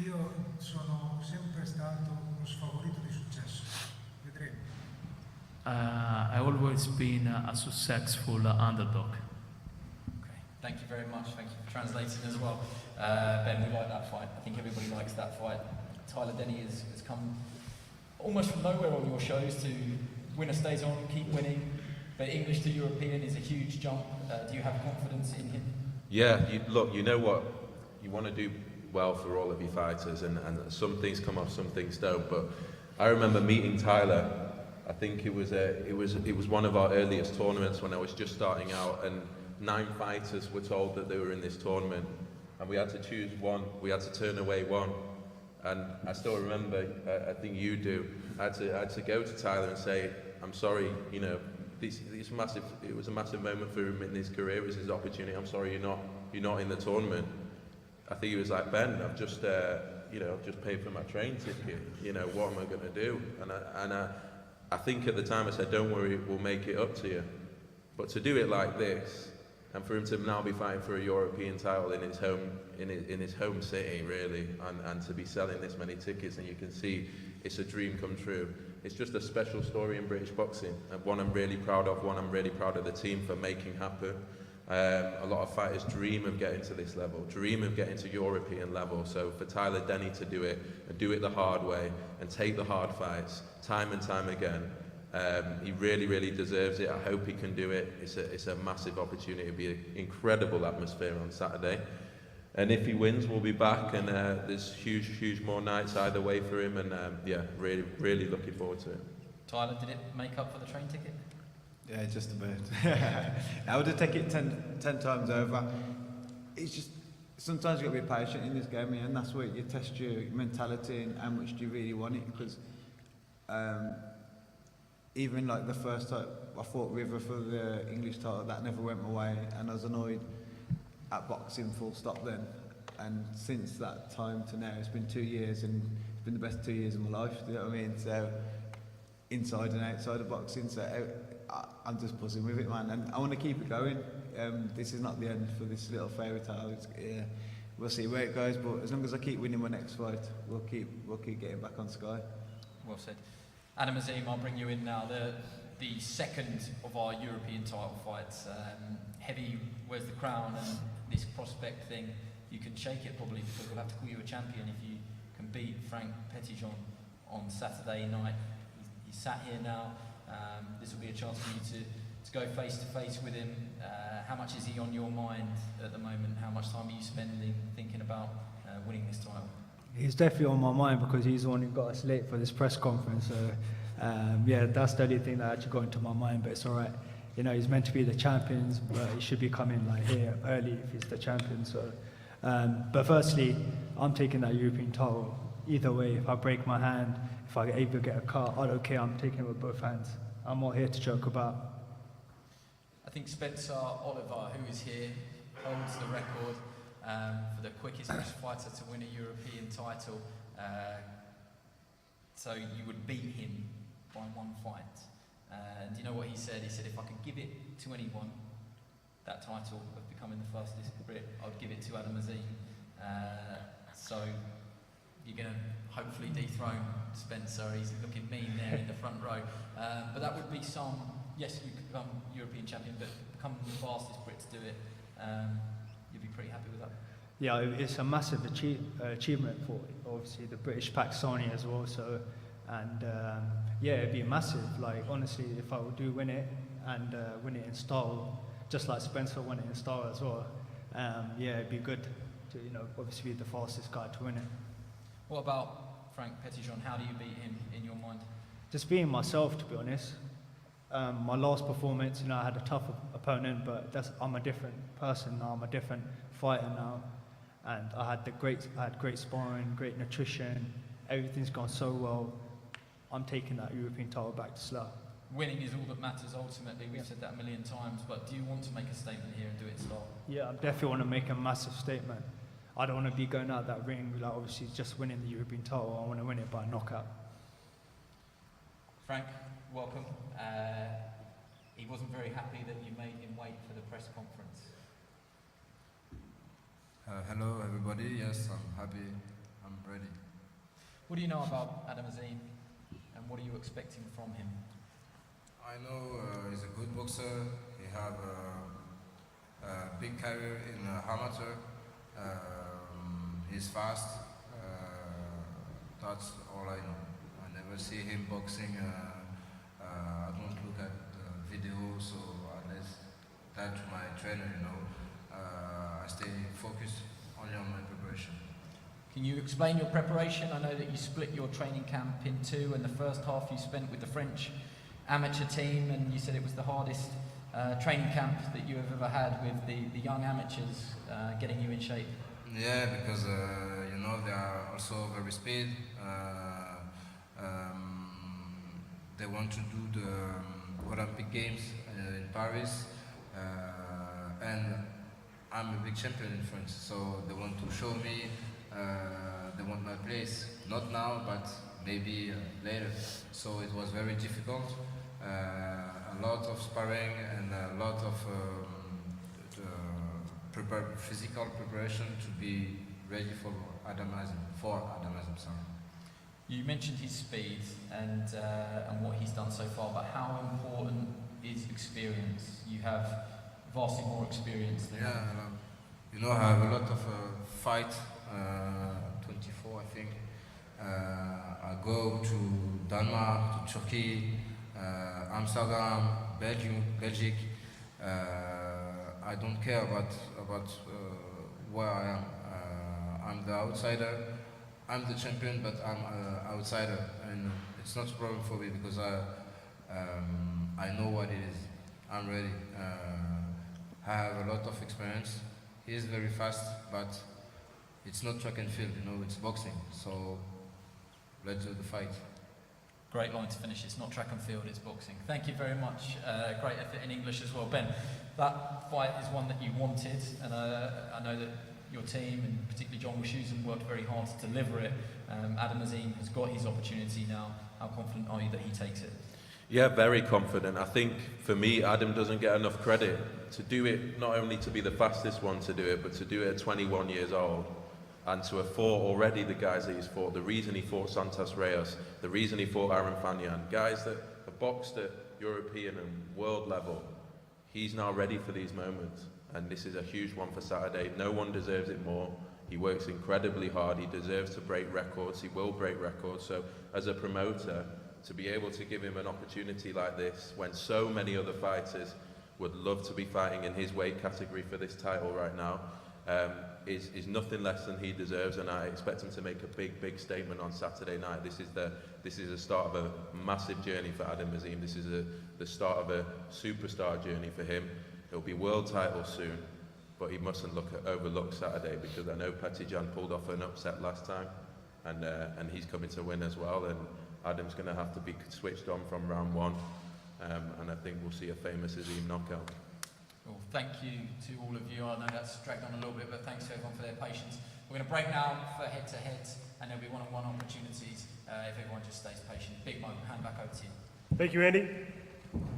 Io sono sempre stato uno sfavorito di successo, vedremo. I always been a successful underdog. Okay, thank you very much. Thank you for translating as well. Ben, we like that fight. I think everybody likes that fight. Tyler Denny has come almost from nowhere on your shows to winner stays on, keep winning. But English to European is a huge jump. Do you have confidence in him? Yeah, look, you know what? You want to do well for all of your fighters, and some things come off, some things don't. But I remember meeting Tyler. I think it was one of our earliest tournaments when I was just starting out, and 9 fighters were told that they were in this tournament, and we had to choose one. We had to turn away one. And I still remember, I think you do, I had to go to Tyler and say, I'm sorry, you know, this massive, it was a massive moment for him in his career. It was his opportunity. I'm sorry you're not in the tournament. I think he was like, Ben, I've just paid for my train ticket. You know, what am I going to do? And I think at the time I said, don't worry, we'll make it up to you. But to do it like this, and for him to now be fighting for a European title in his home city, really, and to be selling this many tickets, and you can see it's a dream come true. It's just a special story in British boxing, and one I'm really proud of, one I'm really proud of the team for making happen. A lot of fighters dream of getting to this level, dream of getting to European level. So for Tyler Denny to do it, and do it the hard way, and take the hard fights, time and time again, he really, really deserves it. I hope he can do it. It's a massive opportunity. It'll be an incredible atmosphere on Saturday. And if he wins, we'll be back, and there's huge more nights either way for him, and really, really looking forward to it. Tyler, did it make up for the train ticket? Yeah, just about. I would have taken it 10 times over. It's just, sometimes you've got to be patient in this game, and that's where you test your mentality and how much do you really want it, because even like the first time I fought River for the English title, that never went my way, and I was annoyed at boxing full stop then. And since that time to now, it's been 2 years, and it's been the best 2 years of my life, do you know what I mean? So, inside and outside of boxing, so I'm just buzzing with it, man, and I want to keep it going. This is not the end for this little fairy tale. We'll see where it goes, but as long as I keep winning my next fight, we'll keep getting back on Sky. Well said. Adam Azim, I'll bring you in now. The second of our European title fights. Heavy wears the crown, and this prospect thing, you can shake it probably, because we'll have to call you a champion if you can beat Frank Petitjean on Saturday night. He's sat here now. This will be a chance for you to go face to face with him. How much is he on your mind at the moment? How much time are you spending thinking about winning this title? He's definitely on my mind, because he's the one who got us late for this press conference. So, that's the only thing that actually got into my mind, but it's all right. You know, he's meant to be the champions, but he should be coming like here early if he's the champion. So, but firstly, I'm taking that European title. Either way, if I break my hand, if I ever get a cut, I don't care. I'm taking it with both hands. I'm not here to joke about. I think Spencer Oliver, who is here, holds the record for the quickest British fighter to win a European title. So you would beat him by one fight. And you know what he said? He said, if I could give it to anyone, that title of becoming the fastest Brit, I'd give it to Adam Azim. So you're going to hopefully dethrone Spencer. He's looking mean there in the front row. But that would be yes, you could become European champion, but become the fastest Brit to do it. You'd be pretty happy with that. Yeah, it's a massive achievement for obviously the British Pakistani as well. So, and it'd be massive. Like honestly, if I do win it and win it in style, just like Spencer won it in style as well. It'd be good to obviously be the fastest guy to win it. What about Frank Petitjean? How do you beat him in your mind? Just being myself, to be honest. My last performance, I had a tough opponent, but I'm a different person now. I'm a different fighter now, and I had great sparring, great nutrition. Everything's gone so well. I'm taking that European title back to Slough. Winning is all that matters ultimately. We've said that a million times, but do you want to make a statement here and do it style? Yeah, I definitely want to make a massive statement. I don't want to be going out that ring like obviously just winning the European title. I want to win it by knockout. Frank, welcome. He wasn't very happy that you made him wait for the press conference. Hello everybody, yes, I'm happy, I'm ready. What do you know about Adam Azim, and what are you expecting from him? I know he's a good boxer, he have a big career in amateur, he's fast, that's all I know. I never see him boxing, I don't look at the videos, so unless that's my trainer, I stay focused only on my preparation. Can you explain your preparation? I know that you split your training camp in two, and the first half you spent with the French amateur team, and you said it was the hardest training camp that you have ever had with the young amateurs getting you in shape. Yeah, because you know they are also very speed. They want to do the Olympic Games in Paris, and I'm a big champion in France, so they want to show me. They want my place, not now, but maybe later. So it was very difficult. A lot of sparring and a lot of physical preparation to be ready for Adam Azim. Sorry. You mentioned his speed and what he's done so far, but how important is experience? You have vastly more experience than you know, I have a lot of fight. 24, I think. I go to Denmark, to Turkey, Amsterdam, Belgium. I don't care about where I am. I'm the outsider. I'm the champion, but I'm an outsider, and it's not a problem for me because I know what it is. I'm ready. I have a lot of experience. He is very fast, but it's not track and field, you know, it's boxing. So let's do the fight. Great line to finish. It's not track and field, it's boxing. Thank you very much. Great effort in English as well. Ben, that fight is one that you wanted, and I know that your team, and particularly John Wishusen, worked very hard to deliver it. Adam Azim has got his opportunity now. How confident are you that he takes it? Yeah, very confident. I think for me, Adam doesn't get enough credit to do it, not only to be the fastest one to do it, but to do it at 21 years old. And to have fought already the guys that he's fought, the reason he fought Santos Reyes, the reason he fought Aaron Fanyan, guys that have boxed at European and world level, he's now ready for these moments. And this is a huge one for Saturday. No one deserves it more. He works incredibly hard. He deserves to break records. He will break records. So as a promoter, to be able to give him an opportunity like this, when so many other fighters would love to be fighting in his weight category for this title right now, is nothing less than he deserves, and I expect him to make a big statement on Saturday night. This is the start of a massive journey for Adam Azim. This is the start of a superstar journey for him. It'll be world title soon, but he mustn't overlook Saturday, because I know Petitjean pulled off an upset last time, and he's coming to win as well. And Adam's going to have to be switched on from round one, and I think we'll see a famous Azim knockout. Well, thank you to all of you. I know that's dragged on a little bit, but thanks to everyone for their patience. We're going to break now for head-to-head, and there'll be one-on-one opportunities if everyone just stays patient. Big Mo, hand back over to you. Thank you, Andy.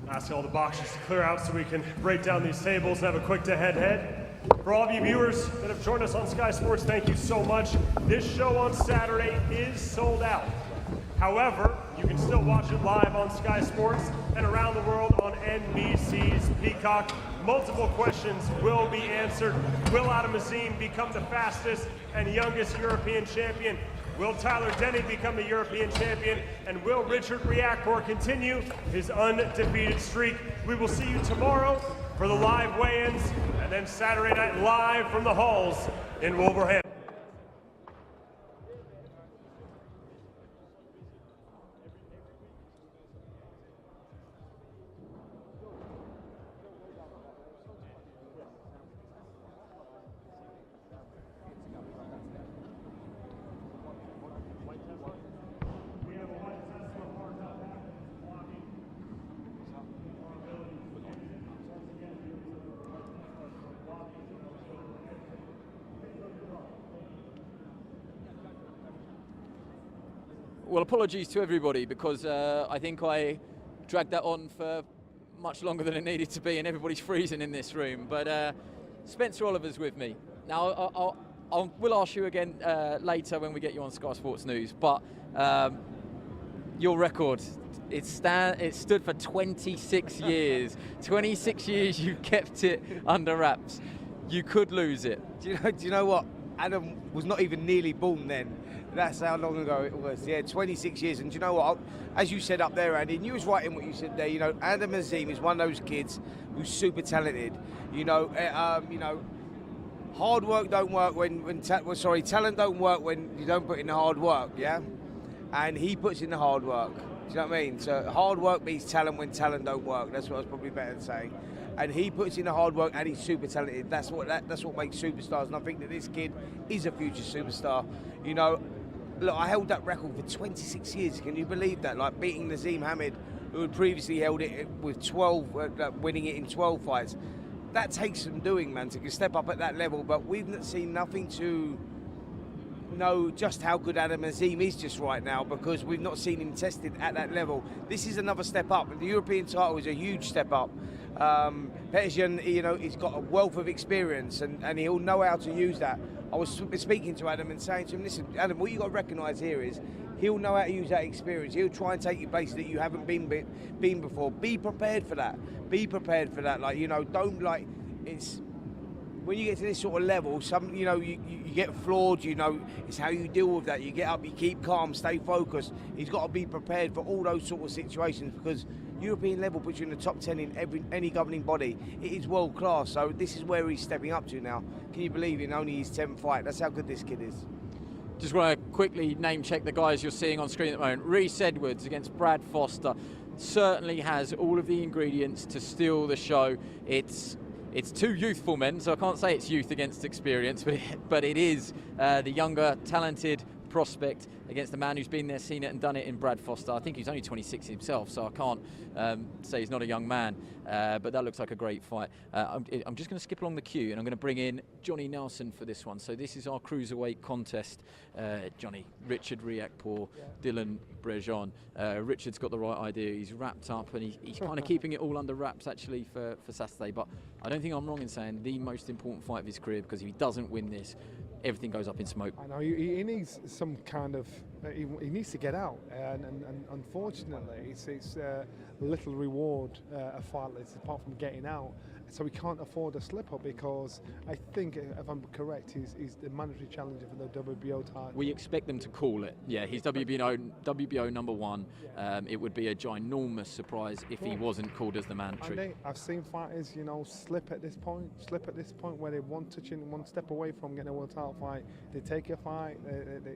Ask all the boxes to clear out so we can break down these tables and have a quick head-to-head. For all of you viewers that have joined us on Sky Sports, thank you so much. This show on Saturday is sold out. However, you can still watch it live on Sky Sports and around the world on NBC's Peacock. Multiple questions will be answered. Will Adam Azim become the fastest and youngest European champion? Will Tyler Denny become the European champion? And will Richard Riakporhe continue his undefeated streak? We will see you tomorrow for the live weigh-ins, and then Saturday night live from the halls in Wolverhampton. Well, apologies to everybody, because I think I dragged that on for much longer than it needed to be, and everybody's freezing in this room. But Spencer Oliver's with me. Now, we'll ask you again later when we get you on Sky Sports News, but your record, it stood for 26 years. 26 years you kept it under wraps. You could lose it. Do you know what? Adam was not even nearly born then. That's how long ago it was. Yeah, 26 years. And do you know what? As you said up there, Andy, and you was right in what you said there. You know, Adam Azim is one of those kids who's super talented. Hard work don't work talent don't work when you don't put in the hard work. Yeah, and he puts in the hard work. Do you know what I mean? So hard work beats talent when talent don't work. That's what I was probably better than saying. and he puts in the hard work, and he's super talented. That's what makes superstars, and I think that this kid is a future superstar. You know, look, I held that record for 26 years. Can you believe that? Like beating Azim Hamid, who had previously held it with 12, winning it in 12 fights. That takes some doing, man, to step up at that level. But we've not seen nothing to know just how good Adam Azim is just right now, because we've not seen him tested at that level. This is another step up. The European title is a huge step up. Petitjean, you know, he's got a wealth of experience, and he'll know how to use that. I was speaking to Adam and saying to him, listen, Adam, what you've got to recognise here is he'll know how to use that experience. He'll try and take you places that you haven't been before. Be prepared for that. Be prepared for that. Like, you know, don't like, it's, when you get to this sort of level, you know, you get flawed, you know, it's how you deal with that. You get up, you keep calm, stay focused. He's got to be prepared for all those sort of situations, because European level puts you in the top 10 in any governing body. It is world class, so this is where he's stepping up to now. Can you believe in only his 10th fight? That's how good this kid is. Just want to quickly name check the guys you're seeing on screen at the moment. Rhys Edwards against Brad Foster certainly has all of the ingredients to steal the show. It's two youthful men, so I can't say it's youth against experience, but it is the younger, talented prospect against the man who's been there, seen it and done it in Brad Foster. I think he's only 26 himself, so I can't say he's not a young man, but that looks like a great fight. I'm just going to skip along the queue, and I'm going to bring in Johnny Nelson for this one. So this is our cruiserweight contest. Johnny, Richard Riakporhe, Dylan Bregeon. Richard's got the right idea. He's wrapped up, and he's kind of keeping it all under wraps actually for Saturday, but I don't think I'm wrong in saying the most important fight of his career, because if he doesn't win this, everything goes up in smoke. I know he needs some kind of he needs to get out, and unfortunately it's little reward a fight like this apart from getting out. So we can't afford a slip up, because I think, if I'm correct, he's the mandatory challenger for the WBO title. We expect them to call it. Yeah, he's WBO number one. It would be a ginormous surprise if he wasn't called as the mandatory. I've seen fighters, you know, slip at this point where they one step away from getting a world title fight. They take a fight,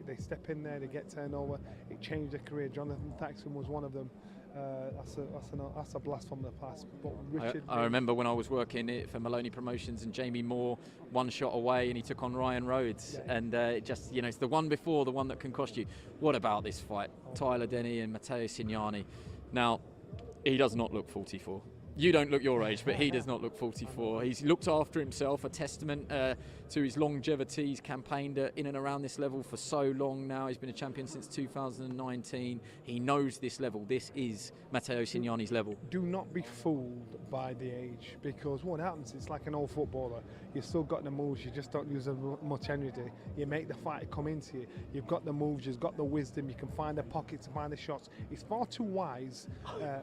they step in there, they get turned over. It changed their career. Jonathan Thaxton was one of them. That's a blast from the past. But Richard, I remember when I was working for Maloney Promotions, and Jamie Moore one shot away, and he took on Ryan Rhodes, and it just, you know, it's the one before, the one that can cost you. What about this fight? Tyler Denny and Matteo Signani. Now, he does not look 44. You don't look your age, but he does not look 44. He's looked after himself, a testament to his longevity. He's campaigned in and around this level for so long now. He's been a champion since 2019. He knows this level. This is Matteo Signani's level. Do not be fooled by the age, because what happens, it's like an old footballer. You've still got the moves, you just don't use much energy. You make the fight come into you. You've got the moves, you've got the wisdom, you can find the pockets, find the shots. It's far too wise.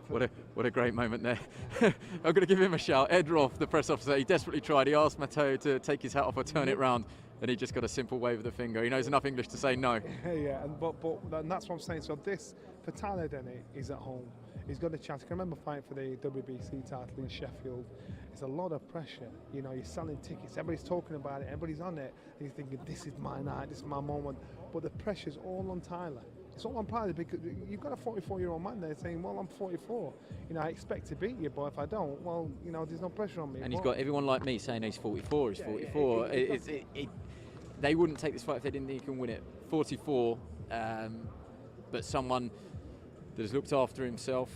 What a great moment there. I'm going to give him a shout. Ed Roth, the press officer, he desperately tried. He asked Matteo to take his hat off or turn it round, and he just got a simple wave of the finger. He knows enough English to say no. Yeah, and that's what I'm saying. So this, for Tyler Denny, is at home. He's got a chance. I can remember fighting for the WBC title in Sheffield. It's a lot of pressure. You know, you're selling tickets. Everybody's talking about it. Everybody's on it. And you're thinking, this is my night. This is my moment. But the pressure's all on Tyler. It's all on Tyler, because you've got a 44-year-old man there saying, well, I'm 44. You know, I expect to beat you, but if I don't, well, you know, there's no pressure on me. And he's got everyone like me saying he's 44. He's 44. They wouldn't take this fight if they didn't think he can win it. 44, but someone that has looked after himself,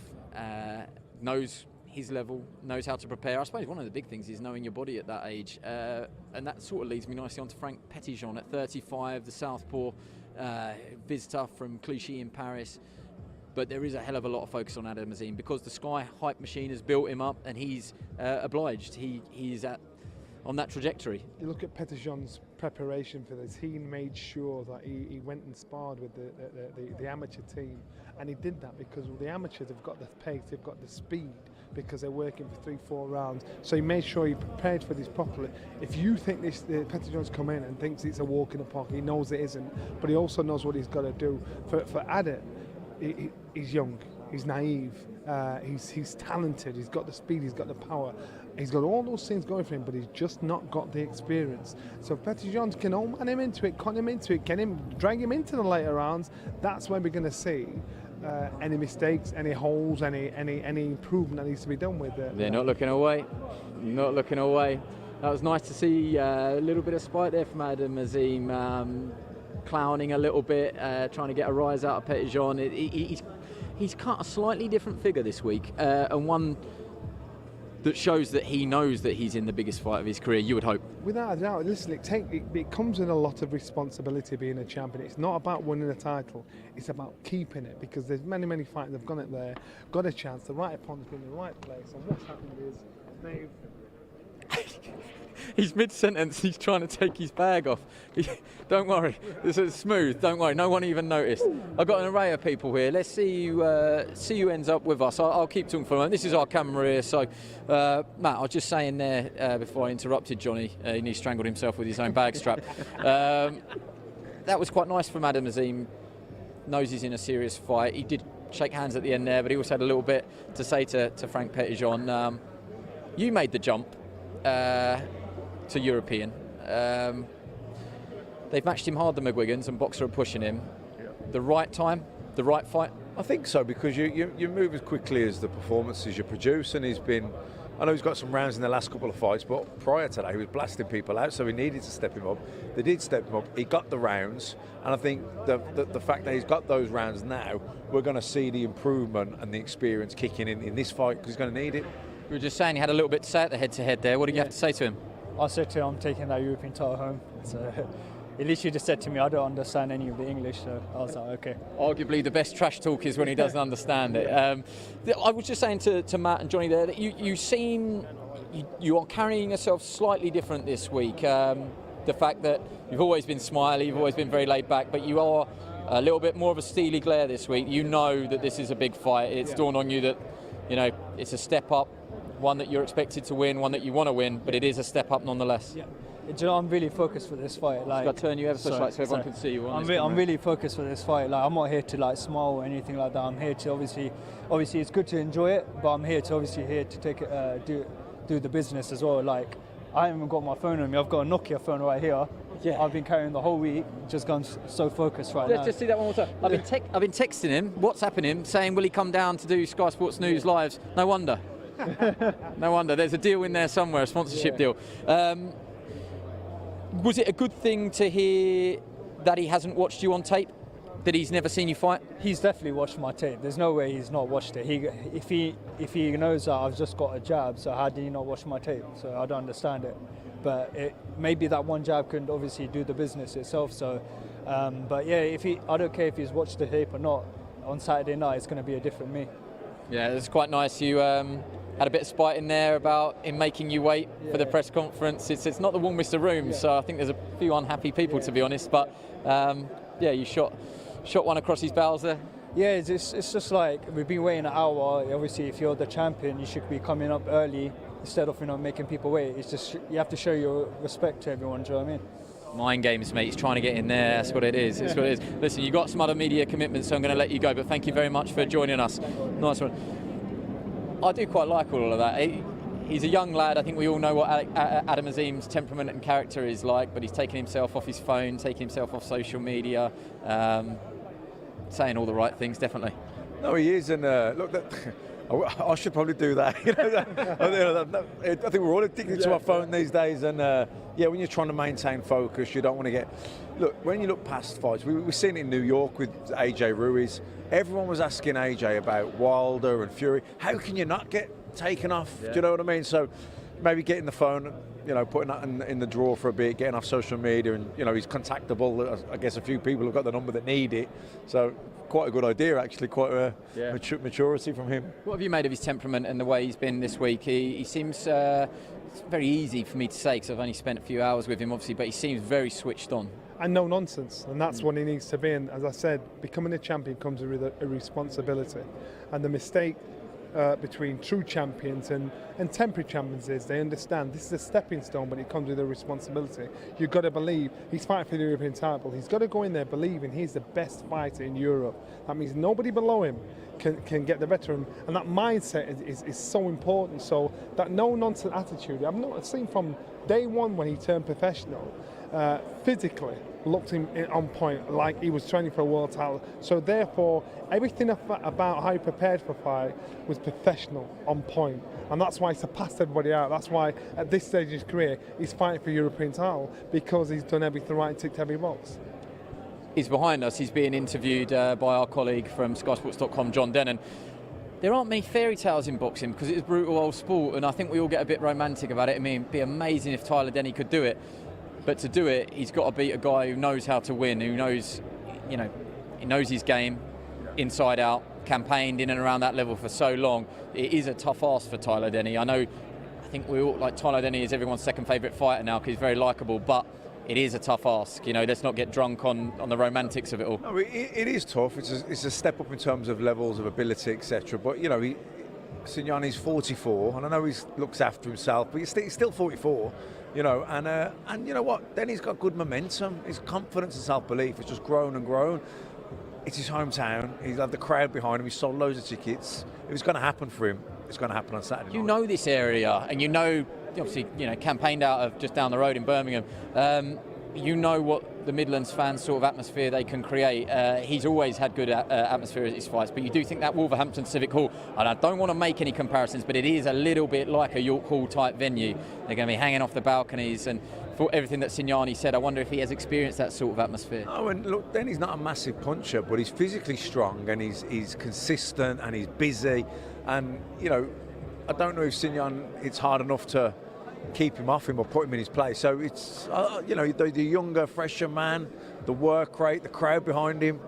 knows his level, knows how to prepare. I suppose one of the big things is knowing your body at that age, and that sort of leads me nicely on to Frank Petitjean at 35, the southpaw visitor from Clichy in Paris. But there is a hell of a lot of focus on Adam Azim, because the Sky hype machine has built him up, and he's obliged. He's on that trajectory. You look at Petitjean's preparation for this. He made sure that he went and sparred with the amateur team, and he did that because the amateurs have got the pace, they've got the speed, because they're working for 3-4 rounds. So he made sure he prepared for this properly. If you think Petitjean's come in and thinks it's a walk in the park, he knows it isn't, but he also knows what he's got to do. For Adam, he's young, he's naive, he's talented, he's got the speed, he's got the power, he's got all those things going for him, but he's just not got the experience. So if Petitjean can man him into it, con him into it, drag him into the later rounds, that's when we're going to see any mistakes, any holes, any improvement that needs to be done with it. They're not looking away. Not looking away. That was nice to see a little bit of spite there from Adam Azim, clowning a little bit, trying to get a rise out of Petitjean. He's cut a slightly different figure this week, and one that shows that he knows that he's in the biggest fight of his career, you would hope. Without a doubt. Listen, it comes with a lot of responsibility being a champion. It's not about winning a title, it's about keeping it, because there's many fighters that have gone it there, got a chance, the right opponent's been in the right place, and what's happened is they've... He's mid-sentence, he's trying to take his bag off. Don't worry, this is smooth, don't worry, no one even noticed. I've got an array of people here. Let's see who ends up with us. I'll keep talking for a moment. This is our camera here, so Matt, I was just saying there before I interrupted Johnny, he strangled himself with his own bag strap. That was quite nice from Adam Azim. Knows he's in a serious fight. He did shake hands at the end there, but he also had a little bit to say to Frank Petitjean. You made the jump to European. They've matched him hard, the McGuigans, and Boxer are pushing him. Yeah. The right time, the right fight? I think so, because you move as quickly as the performances you produce, and I know he's got some rounds in the last couple of fights, but prior to that he was blasting people out, so he needed to step him up. They did step him up, he got the rounds, and I think the fact that he's got those rounds now, we're going to see the improvement and the experience kicking in this fight, because he's going to need it. We were just saying you had a little bit to say at the head-to-head there. What did you have to say to him? I said to him, I'm taking that European title home. So he literally just said to me, I don't understand any of the English, so I was like, okay. Arguably the best trash talk is when he doesn't understand it. I was just saying to Matt and Johnny there that you seem, you are carrying yourself slightly different this week. The fact that you've always been smiley, you've always been very laid back, but you are a little bit more of a steely glare this week. You know that this is a big fight. It's dawned on you that, it's a step up. One that you're expected to win, one that you want to win, but it is a step up nonetheless. Yeah. Do you know, I'm really focused for this fight. Like, got to turn you ever so slightly so everyone can see you. I'm really focused for this fight. Like, I'm not here to smile or anything like that. I'm here to obviously it's good to enjoy it, but I'm here to take it, do the business as well. Like, I haven't even got my phone on me. I've got a Nokia phone right here. Yeah. I've been carrying the whole week. Just gone so focused right now. Let's just see that one more time. I've been texting him, WhatsApping him, saying will he come down to do Sky Sports News lives? No wonder. No wonder. There's a deal in there somewhere, a sponsorship deal. Was it a good thing to hear that he hasn't watched you on tape? That he's never seen you fight? He's definitely watched my tape. There's no way he's not watched it. If he knows that I've just got a jab, so how did he not watch my tape? So I don't understand it. But maybe that one jab can obviously do the business itself. So, but yeah, I don't care if he's watched the tape or not. On Saturday night, it's going to be a different me. Yeah, it's quite nice. You had a bit of spite in there about him making you wait for the press conference. It's not the warmest of rooms, so I think there's a few unhappy people, to be honest. But you shot one across his bowels there. Yeah, it's just like we've been waiting an hour. Obviously, if you're the champion, you should be coming up early instead of making people wait. It's just you have to show your respect to everyone. Do you know what I mean? Mind games, mate. He's trying to get in there. That's what it is. It's what it is. Listen, you've got some other media commitments, so I'm going to let you go. But thank you very much for joining us. Nice one. I do quite like all of that. He's a young lad. I think we all know what Adam Azim's temperament and character is like, but he's taking himself off his phone, taking himself off social media, saying all the right things, definitely. No, he is, and look, I should probably do that. I think we're all addicted to our phone these days, and when you're trying to maintain focus, you don't want to get... Look, when you look past fights, we've seen it in New York with AJ Ruiz. Everyone was asking AJ about Wilder and Fury. How can you not get taken off? Yeah. Do you know what I mean? So maybe getting the phone, putting that in the drawer for a bit, getting off social media, and he's contactable. I guess a few people have got the number that need it. So quite a good idea, actually. Quite a maturity from him. What have you made of his temperament and the way he's been this week? He seems it's very easy for me to say because I've only spent a few hours with him, obviously, but he seems very switched on. And no nonsense, and that's what he needs to be. And as I said, becoming a champion comes with a responsibility. And the mistake between true champions and temporary champions is they understand this is a stepping stone, but it comes with a responsibility. You've got to believe he's fighting for the European title. He's got to go in there believing he's the best fighter in Europe. That means nobody below him can get the better of him. And that mindset is so important. So that no-nonsense attitude, I've seen from day one when he turned professional, physically looked on point, like he was training for a world title. So therefore, everything about how he prepared for a fight was professional, on point. And that's why he surpassed everybody out. That's why at this stage of his career, he's fighting for a European title, because he's done everything right and ticked every box. He's behind us. He's being interviewed by our colleague from SkySports.com, John Denny. There aren't many fairy tales in boxing because it's brutal old sport, and I think we all get a bit romantic about it. I mean, it'd be amazing if Tyler Denny could do it, but to do it, he's got to beat a guy who knows how to win, who knows, he knows his game inside out, campaigned in and around that level for so long. It is a tough ask for Tyler Denny. I think we all, like, Tyler Denny is everyone's second favourite fighter now because he's very likeable, but it is a tough ask. Let's not get drunk on the romantics of it all. No, it is tough. It's a step up in terms of levels of ability, etc. But Signani's 44, and I know he looks after himself, but he's still 44. And you know what? Then he's got good momentum. His confidence and self-belief has just grown and grown. It's his hometown. He's had the crowd behind him. He's sold loads of tickets. If it's going to happen for him, it's going to happen on Saturday night. You know this area, and obviously, campaigned out of just down the road in Birmingham. You know what the Midlands fans sort of atmosphere they can create. He's always had good atmosphere at his fights, but you do think that Wolverhampton Civic Hall, and I don't want to make any comparisons, but it is a little bit like a York Hall type venue. They're going to be hanging off the balconies, and for everything that Signani said, I wonder if he has experienced that sort of atmosphere. Oh, and look, Denny's not a massive puncher, but he's physically strong, and he's consistent, and he's busy, and I don't know if it's hard enough to keep him off him or put him in his place. So it's the younger, fresher man, the work rate, the crowd behind him.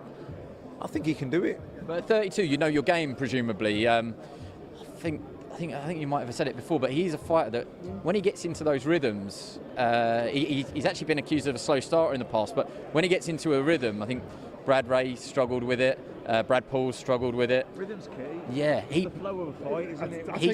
I think he can do it. But at 32, you know your game, presumably. I think you might have said it before, but he's a fighter that when he gets into those rhythms, he's actually been accused of a slow starter in the past. But when he gets into a rhythm, I think Brad Ray struggled with it. Brad Paul struggled with it. Rhythm's key. Yeah, the flow of a fight, isn't it? He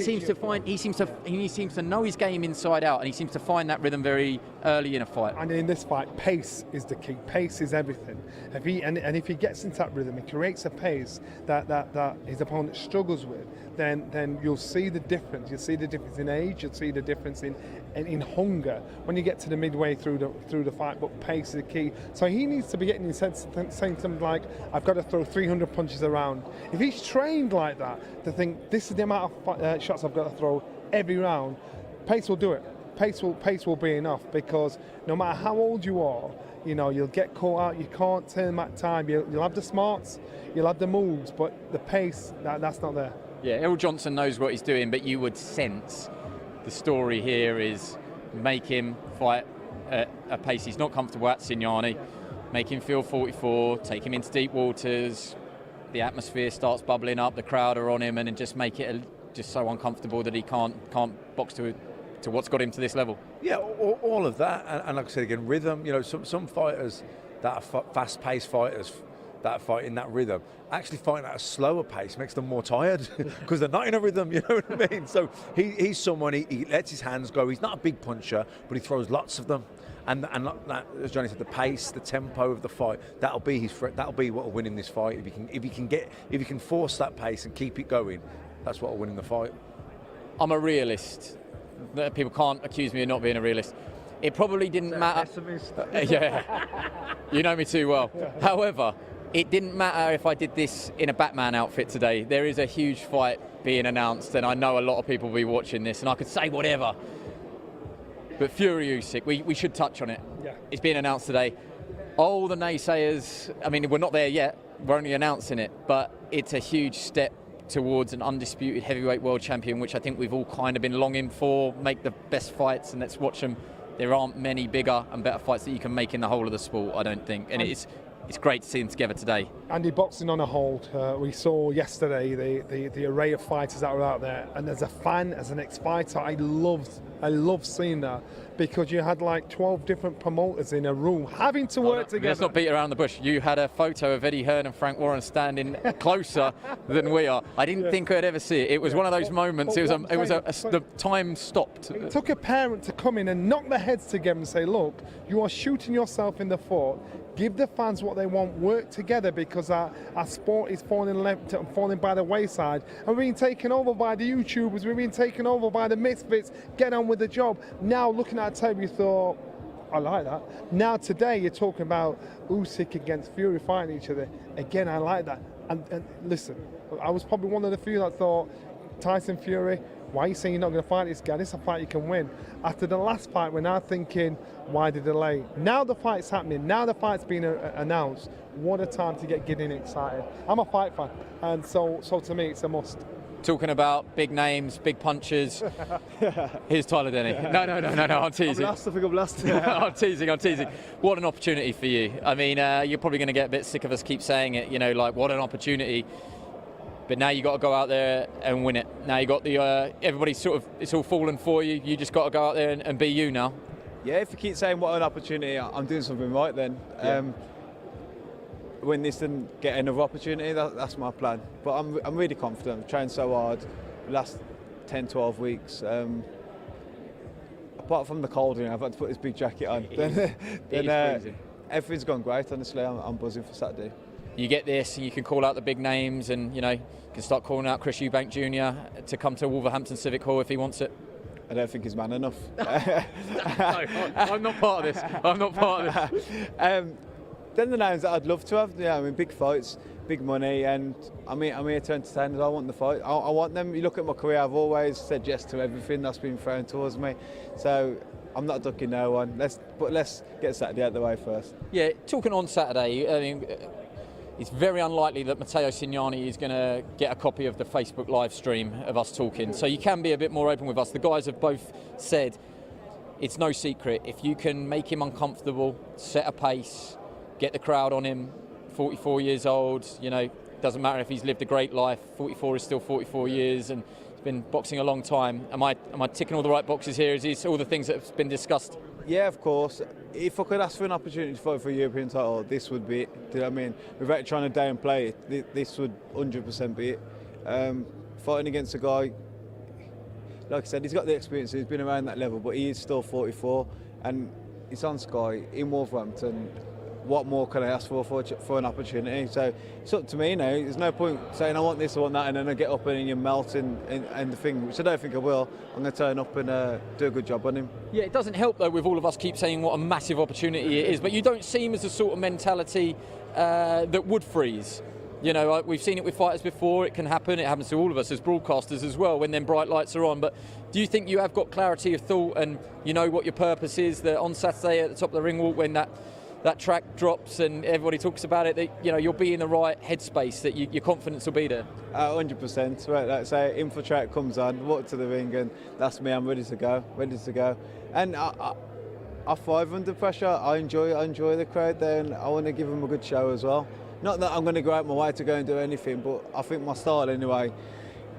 seems to know his game inside out, and he seems to find that rhythm very early in a fight. And in this fight, pace is the key. Pace is everything. If he gets into that rhythm, he creates a pace that his opponent struggles with, then you'll see the difference. You'll see the difference in age. You'll see the difference in hunger when you get to the midway through the fight. But pace is the key. So he needs to be getting his head saying something like, "I've got to throw 300 punches around." If he's trained like that, to think this is the amount of shots I've got to throw every round, pace will do it. Pace will be enough, because no matter how old you are, you'll get caught out. You can't turn back time. You'll have the smarts, you'll have the moves, but the pace, that's not there. Yeah, Errol Johnson knows what he's doing, but you would sense the story here is make him fight at a pace he's not comfortable at, Signani, make him feel 44, take him into deep waters, the atmosphere starts bubbling up, the crowd are on him, and then just make it just so uncomfortable that he can't box to what's got him to this level. Yeah, all of that, and like I said again, rhythm. Some fighters that are fast-paced fighters that fight in that rhythm, actually fighting at a slower pace makes them more tired because they're not in a rhythm, you know what I mean? So he's someone, he lets his hands go. He's not a big puncher, but he throws lots of them. And as Johnny said, the pace, the tempo of the fight, that'll be what will win in this fight. If he can force that pace and keep it going, that's what will win in the fight. I'm a realist. People can't accuse me of not being a realist. It probably didn't matter. Yeah, you know me too well. However, it didn't matter if I did this in a Batman outfit today. There is a huge fight being announced, and I know a lot of people will be watching this, and I could say whatever. But Fury Usyk, we should touch on it. Yeah. It's being announced today. All the naysayers, I mean, we're not there yet. We're only announcing it, but it's a huge step towards an undisputed heavyweight world champion, which I think we've all kind of been longing for. Make the best fights, and let's watch them. There aren't many bigger and better fights that you can make in the whole of the sport, I don't think. And it's great to see them together today. Andy, boxing on a hold. We saw yesterday the array of fighters that were out there, and as a fan, as an ex-fighter, I loved seeing that, because you had like 12 different promoters in a room having to work together. Let's not beat around the bush. You had a photo of Eddie Hearn and Frank Warren standing closer than we are. I didn't think I'd ever see it. It was one of those moments. The time stopped. It took a parent to come in and knock their heads together and say, "Look, you are shooting yourself in the foot. Give the fans what they want. Work together, because our sport is falling by the wayside, and we're being taken over by the YouTubers. We're being taken over by the misfits. Get on with the job." Now, looking at a table, you thought, I like that. Now today you're talking about Usyk against Fury fighting each other. Again, I like that. And listen, I was probably one of the few that thought, Tyson Fury, why are you saying you're not going to fight this guy? This is a fight you can win. After the last fight, we're now thinking, why the delay? Now the fight's happening. Now the fight's been announced. What a time to get getting excited. I'm a fight fan, and so to me, it's a must. Talking about big names, big punches. Here's Tyler Denny. No, I'm teasing. I think I'm last. I'm teasing. What an opportunity for you. I mean, you're probably going to get a bit sick of us keep saying it, like what an opportunity. But now you got to go out there and win it. Now you got the everybody's sort of, it's all fallen for you. You just got to go out there and be you now. Yeah, if you keep saying what an opportunity, I'm doing something right then. Yeah. Win this and get another opportunity, that's my plan. But I'm really confident. I've trained so hard the last 10, 12 weeks. Apart from the cold, I've had to put this big jacket on. Then everything's gone great, honestly. I'm buzzing for Saturday. You get this and you can call out the big names and, you can start calling out Chris Eubank Jr. to come to Wolverhampton Civic Hall if he wants it. I don't think he's man enough. No, I'm not part of this. Then the names that I'd love to have, big fights, big money, and I'm here to entertain. I want the fight. I want them. You look at my career, I've always said yes to everything that's been thrown towards me. So I'm not ducking no one. Let's get Saturday out of the way first. Yeah, talking on Saturday, I mean, it's very unlikely that Matteo Signani is going to get a copy of the Facebook live stream of us talking. So you can be a bit more open with us. The guys have both said it's no secret. If you can make him uncomfortable, set a pace, get the crowd on him, 44 years old, doesn't matter if he's lived a great life, 44 is still 44 years and he's been boxing a long time. Am I ticking all the right boxes here? Is this all the things that have been discussed? Yeah, of course. If I could ask for an opportunity to fight for a European title, this would be it. Do you know what I mean? Without trying to downplay it, this would 100% be it. Fighting against a guy, like I said, he's got the experience, he's been around that level, but he is still 44 and he's on Sky in Wolverhampton. What more can I ask for an opportunity? So it's up to me now. There's no point saying I want this, I want that, and then I get up and you melt and the thing, which I don't think I will. I'm going to turn up and do a good job on him. Yeah, it doesn't help though with all of us keep saying what a massive opportunity it is, but you don't seem as the sort of mentality that would freeze. We've seen it with fighters before. It can happen. It happens to all of us as broadcasters as well when them bright lights are on. But do you think you have got clarity of thought and you know what your purpose is? That on Saturday at the top of the ring walk when that track drops and everybody talks about it, that you'll be in the right headspace, that your confidence will be there. 100%. Right, like say, infiltrate comes on, walk to the ring, and that's me. I'm ready to go. And I thrive under pressure. I enjoy the crowd there, and I want to give them a good show as well. Not that I'm going to go out my way to go and do anything, but I think my style anyway.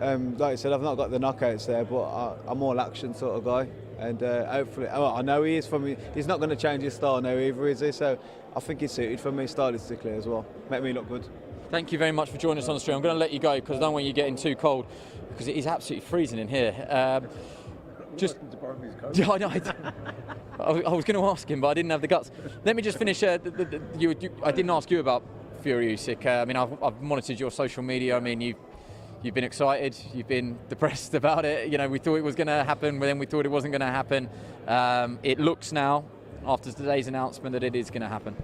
Like I said, I've not got the knockouts there, but I'm all action sort of guy. And hopefully, I know he is from. He's not going to change his style now either, is he? So I think he's suited for me stylistically as well. Make me look good. Thank you very much for joining us on the stream. I'm going to let you go because I don't want you getting too cold because it is absolutely freezing in here. Yeah, I know. I was going to ask him, but I didn't have the guts. Let me just finish. I didn't ask you about Fury Usyk. I mean, I've monitored your social media. I mean, You've been excited, you've been depressed about it. We thought it was going to happen, but then we thought it wasn't going to happen. It looks now, after today's announcement, that it is going to happen.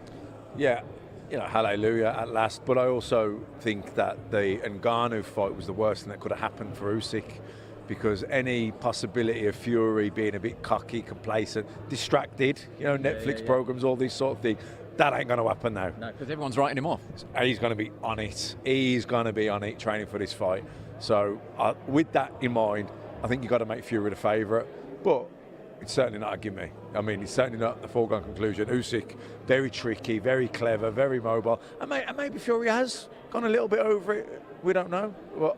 Yeah, hallelujah at last. But I also think that the Ngannou fight was the worst thing that could have happened for Usyk, because any possibility of Fury being a bit cocky, complacent, distracted, Netflix programs, all these sort of things, that ain't going to happen now. No, because everyone's writing him off. He's going to be on it. He's going to be on it, training for this fight. So with that in mind, I think you've got to make Fury the favourite. But it's certainly not a gimme. I mean, it's certainly not the foregone conclusion. Usyk, very tricky, very clever, very mobile. And maybe Fury has gone a little bit over it. We don't know. But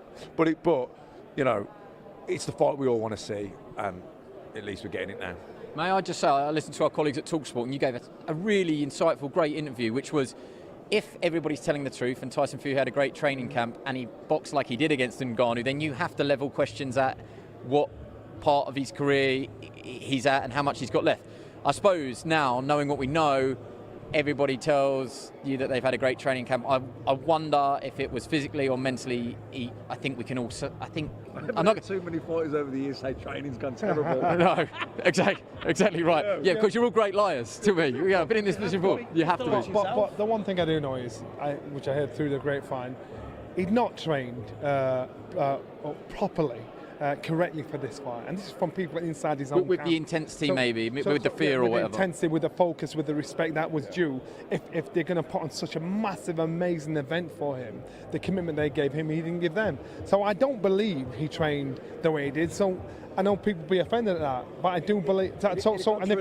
it's the fight we all want to see. And at least we're getting it now. May I just say, I listened to our colleagues at TalkSport and you gave us a really insightful, great interview, which was, if everybody's telling the truth and Tyson Fury had a great training camp and he boxed like he did against Ngannou, then you have to level questions at what part of his career he's at and how much he's got left. I suppose now, knowing what we know, everybody tells you that they've had a great training camp. I wonder if it was physically or mentally. I think we can also. I'm not too many fighters over the years say training's gone terrible. No, exactly right. Yeah, because you're all great liars to me. Yeah, I've been in this position before. You have to be. But the one thing I do know is, which I heard through the grapevine, he'd not trained properly. Correctly for this fight, and this is from people inside his own with camp. The intensity, maybe with the fear or whatever. With the intensity, with the focus, with the respect that was due. If they're going to put on such a massive, amazing event for him, the commitment they gave him, he didn't give them. So I don't believe he trained the way he did. So I know people be offended at that, but I do believe that.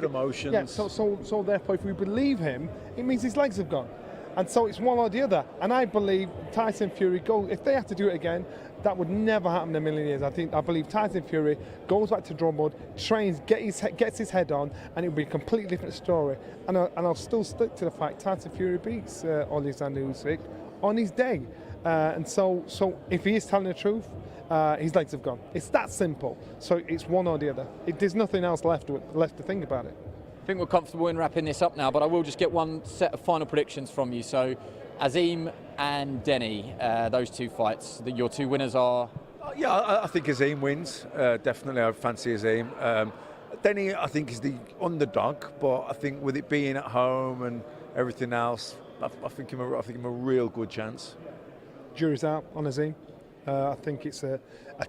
Emotions. Yeah. So therefore, if we believe him, it means his legs have gone. And so it's one or the other. And I believe Tyson Fury if they have to do it again, that would never happen in a million years. I believe Tyson Fury goes back to Drummond, trains, gets his head on, and it'll be a completely different story. And I'll still stick to the fact Tyson Fury beats Alexander Usyk on his day. And so if he is telling the truth, his legs have gone. It's that simple. So it's one or the other. There's nothing else left to think about it. I think we're comfortable in wrapping this up now, but I will just get one set of final predictions from you. So, Azim and Denny, those two fights, your two winners are? Yeah, I think Azim wins. Definitely, I fancy Azim. Denny, I think, is the underdog, but I think with it being at home and everything else, I think him a real good chance. Jury's out on Azim. I think it's a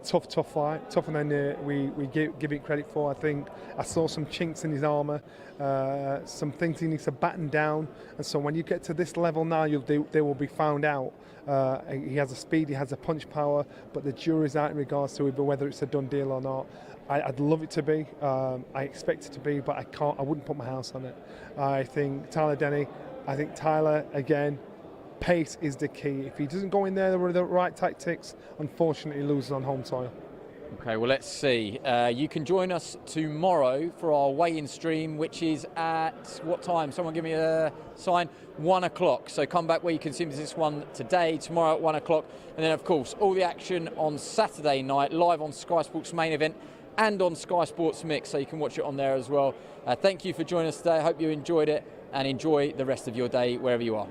tough fight, tougher than we give it credit for. I think I saw some chinks in his armour, some things he needs to batten down, and so when you get to this level now, they will be found out. He has a speed, he has a punch power, but the jury's out in regards to whether it's a done deal or not. I'd love it to be, I expect it to be, but I wouldn't put my house on it. I think Denny, I think Tyler again. Pace is the key. If he doesn't go in there with the right tactics, unfortunately he loses on home soil. Okay, well, let's see. You can join us tomorrow for our weigh-in stream, which is at what time? Someone give me a sign. 1 o'clock. So come back where you can see this one today, tomorrow at 1 o'clock. And then, of course, all the action on Saturday night, live on Sky Sports Main Event and on Sky Sports Mix, so you can watch it on there as well. Thank you for joining us today. I hope you enjoyed it, and enjoy the rest of your day wherever you are.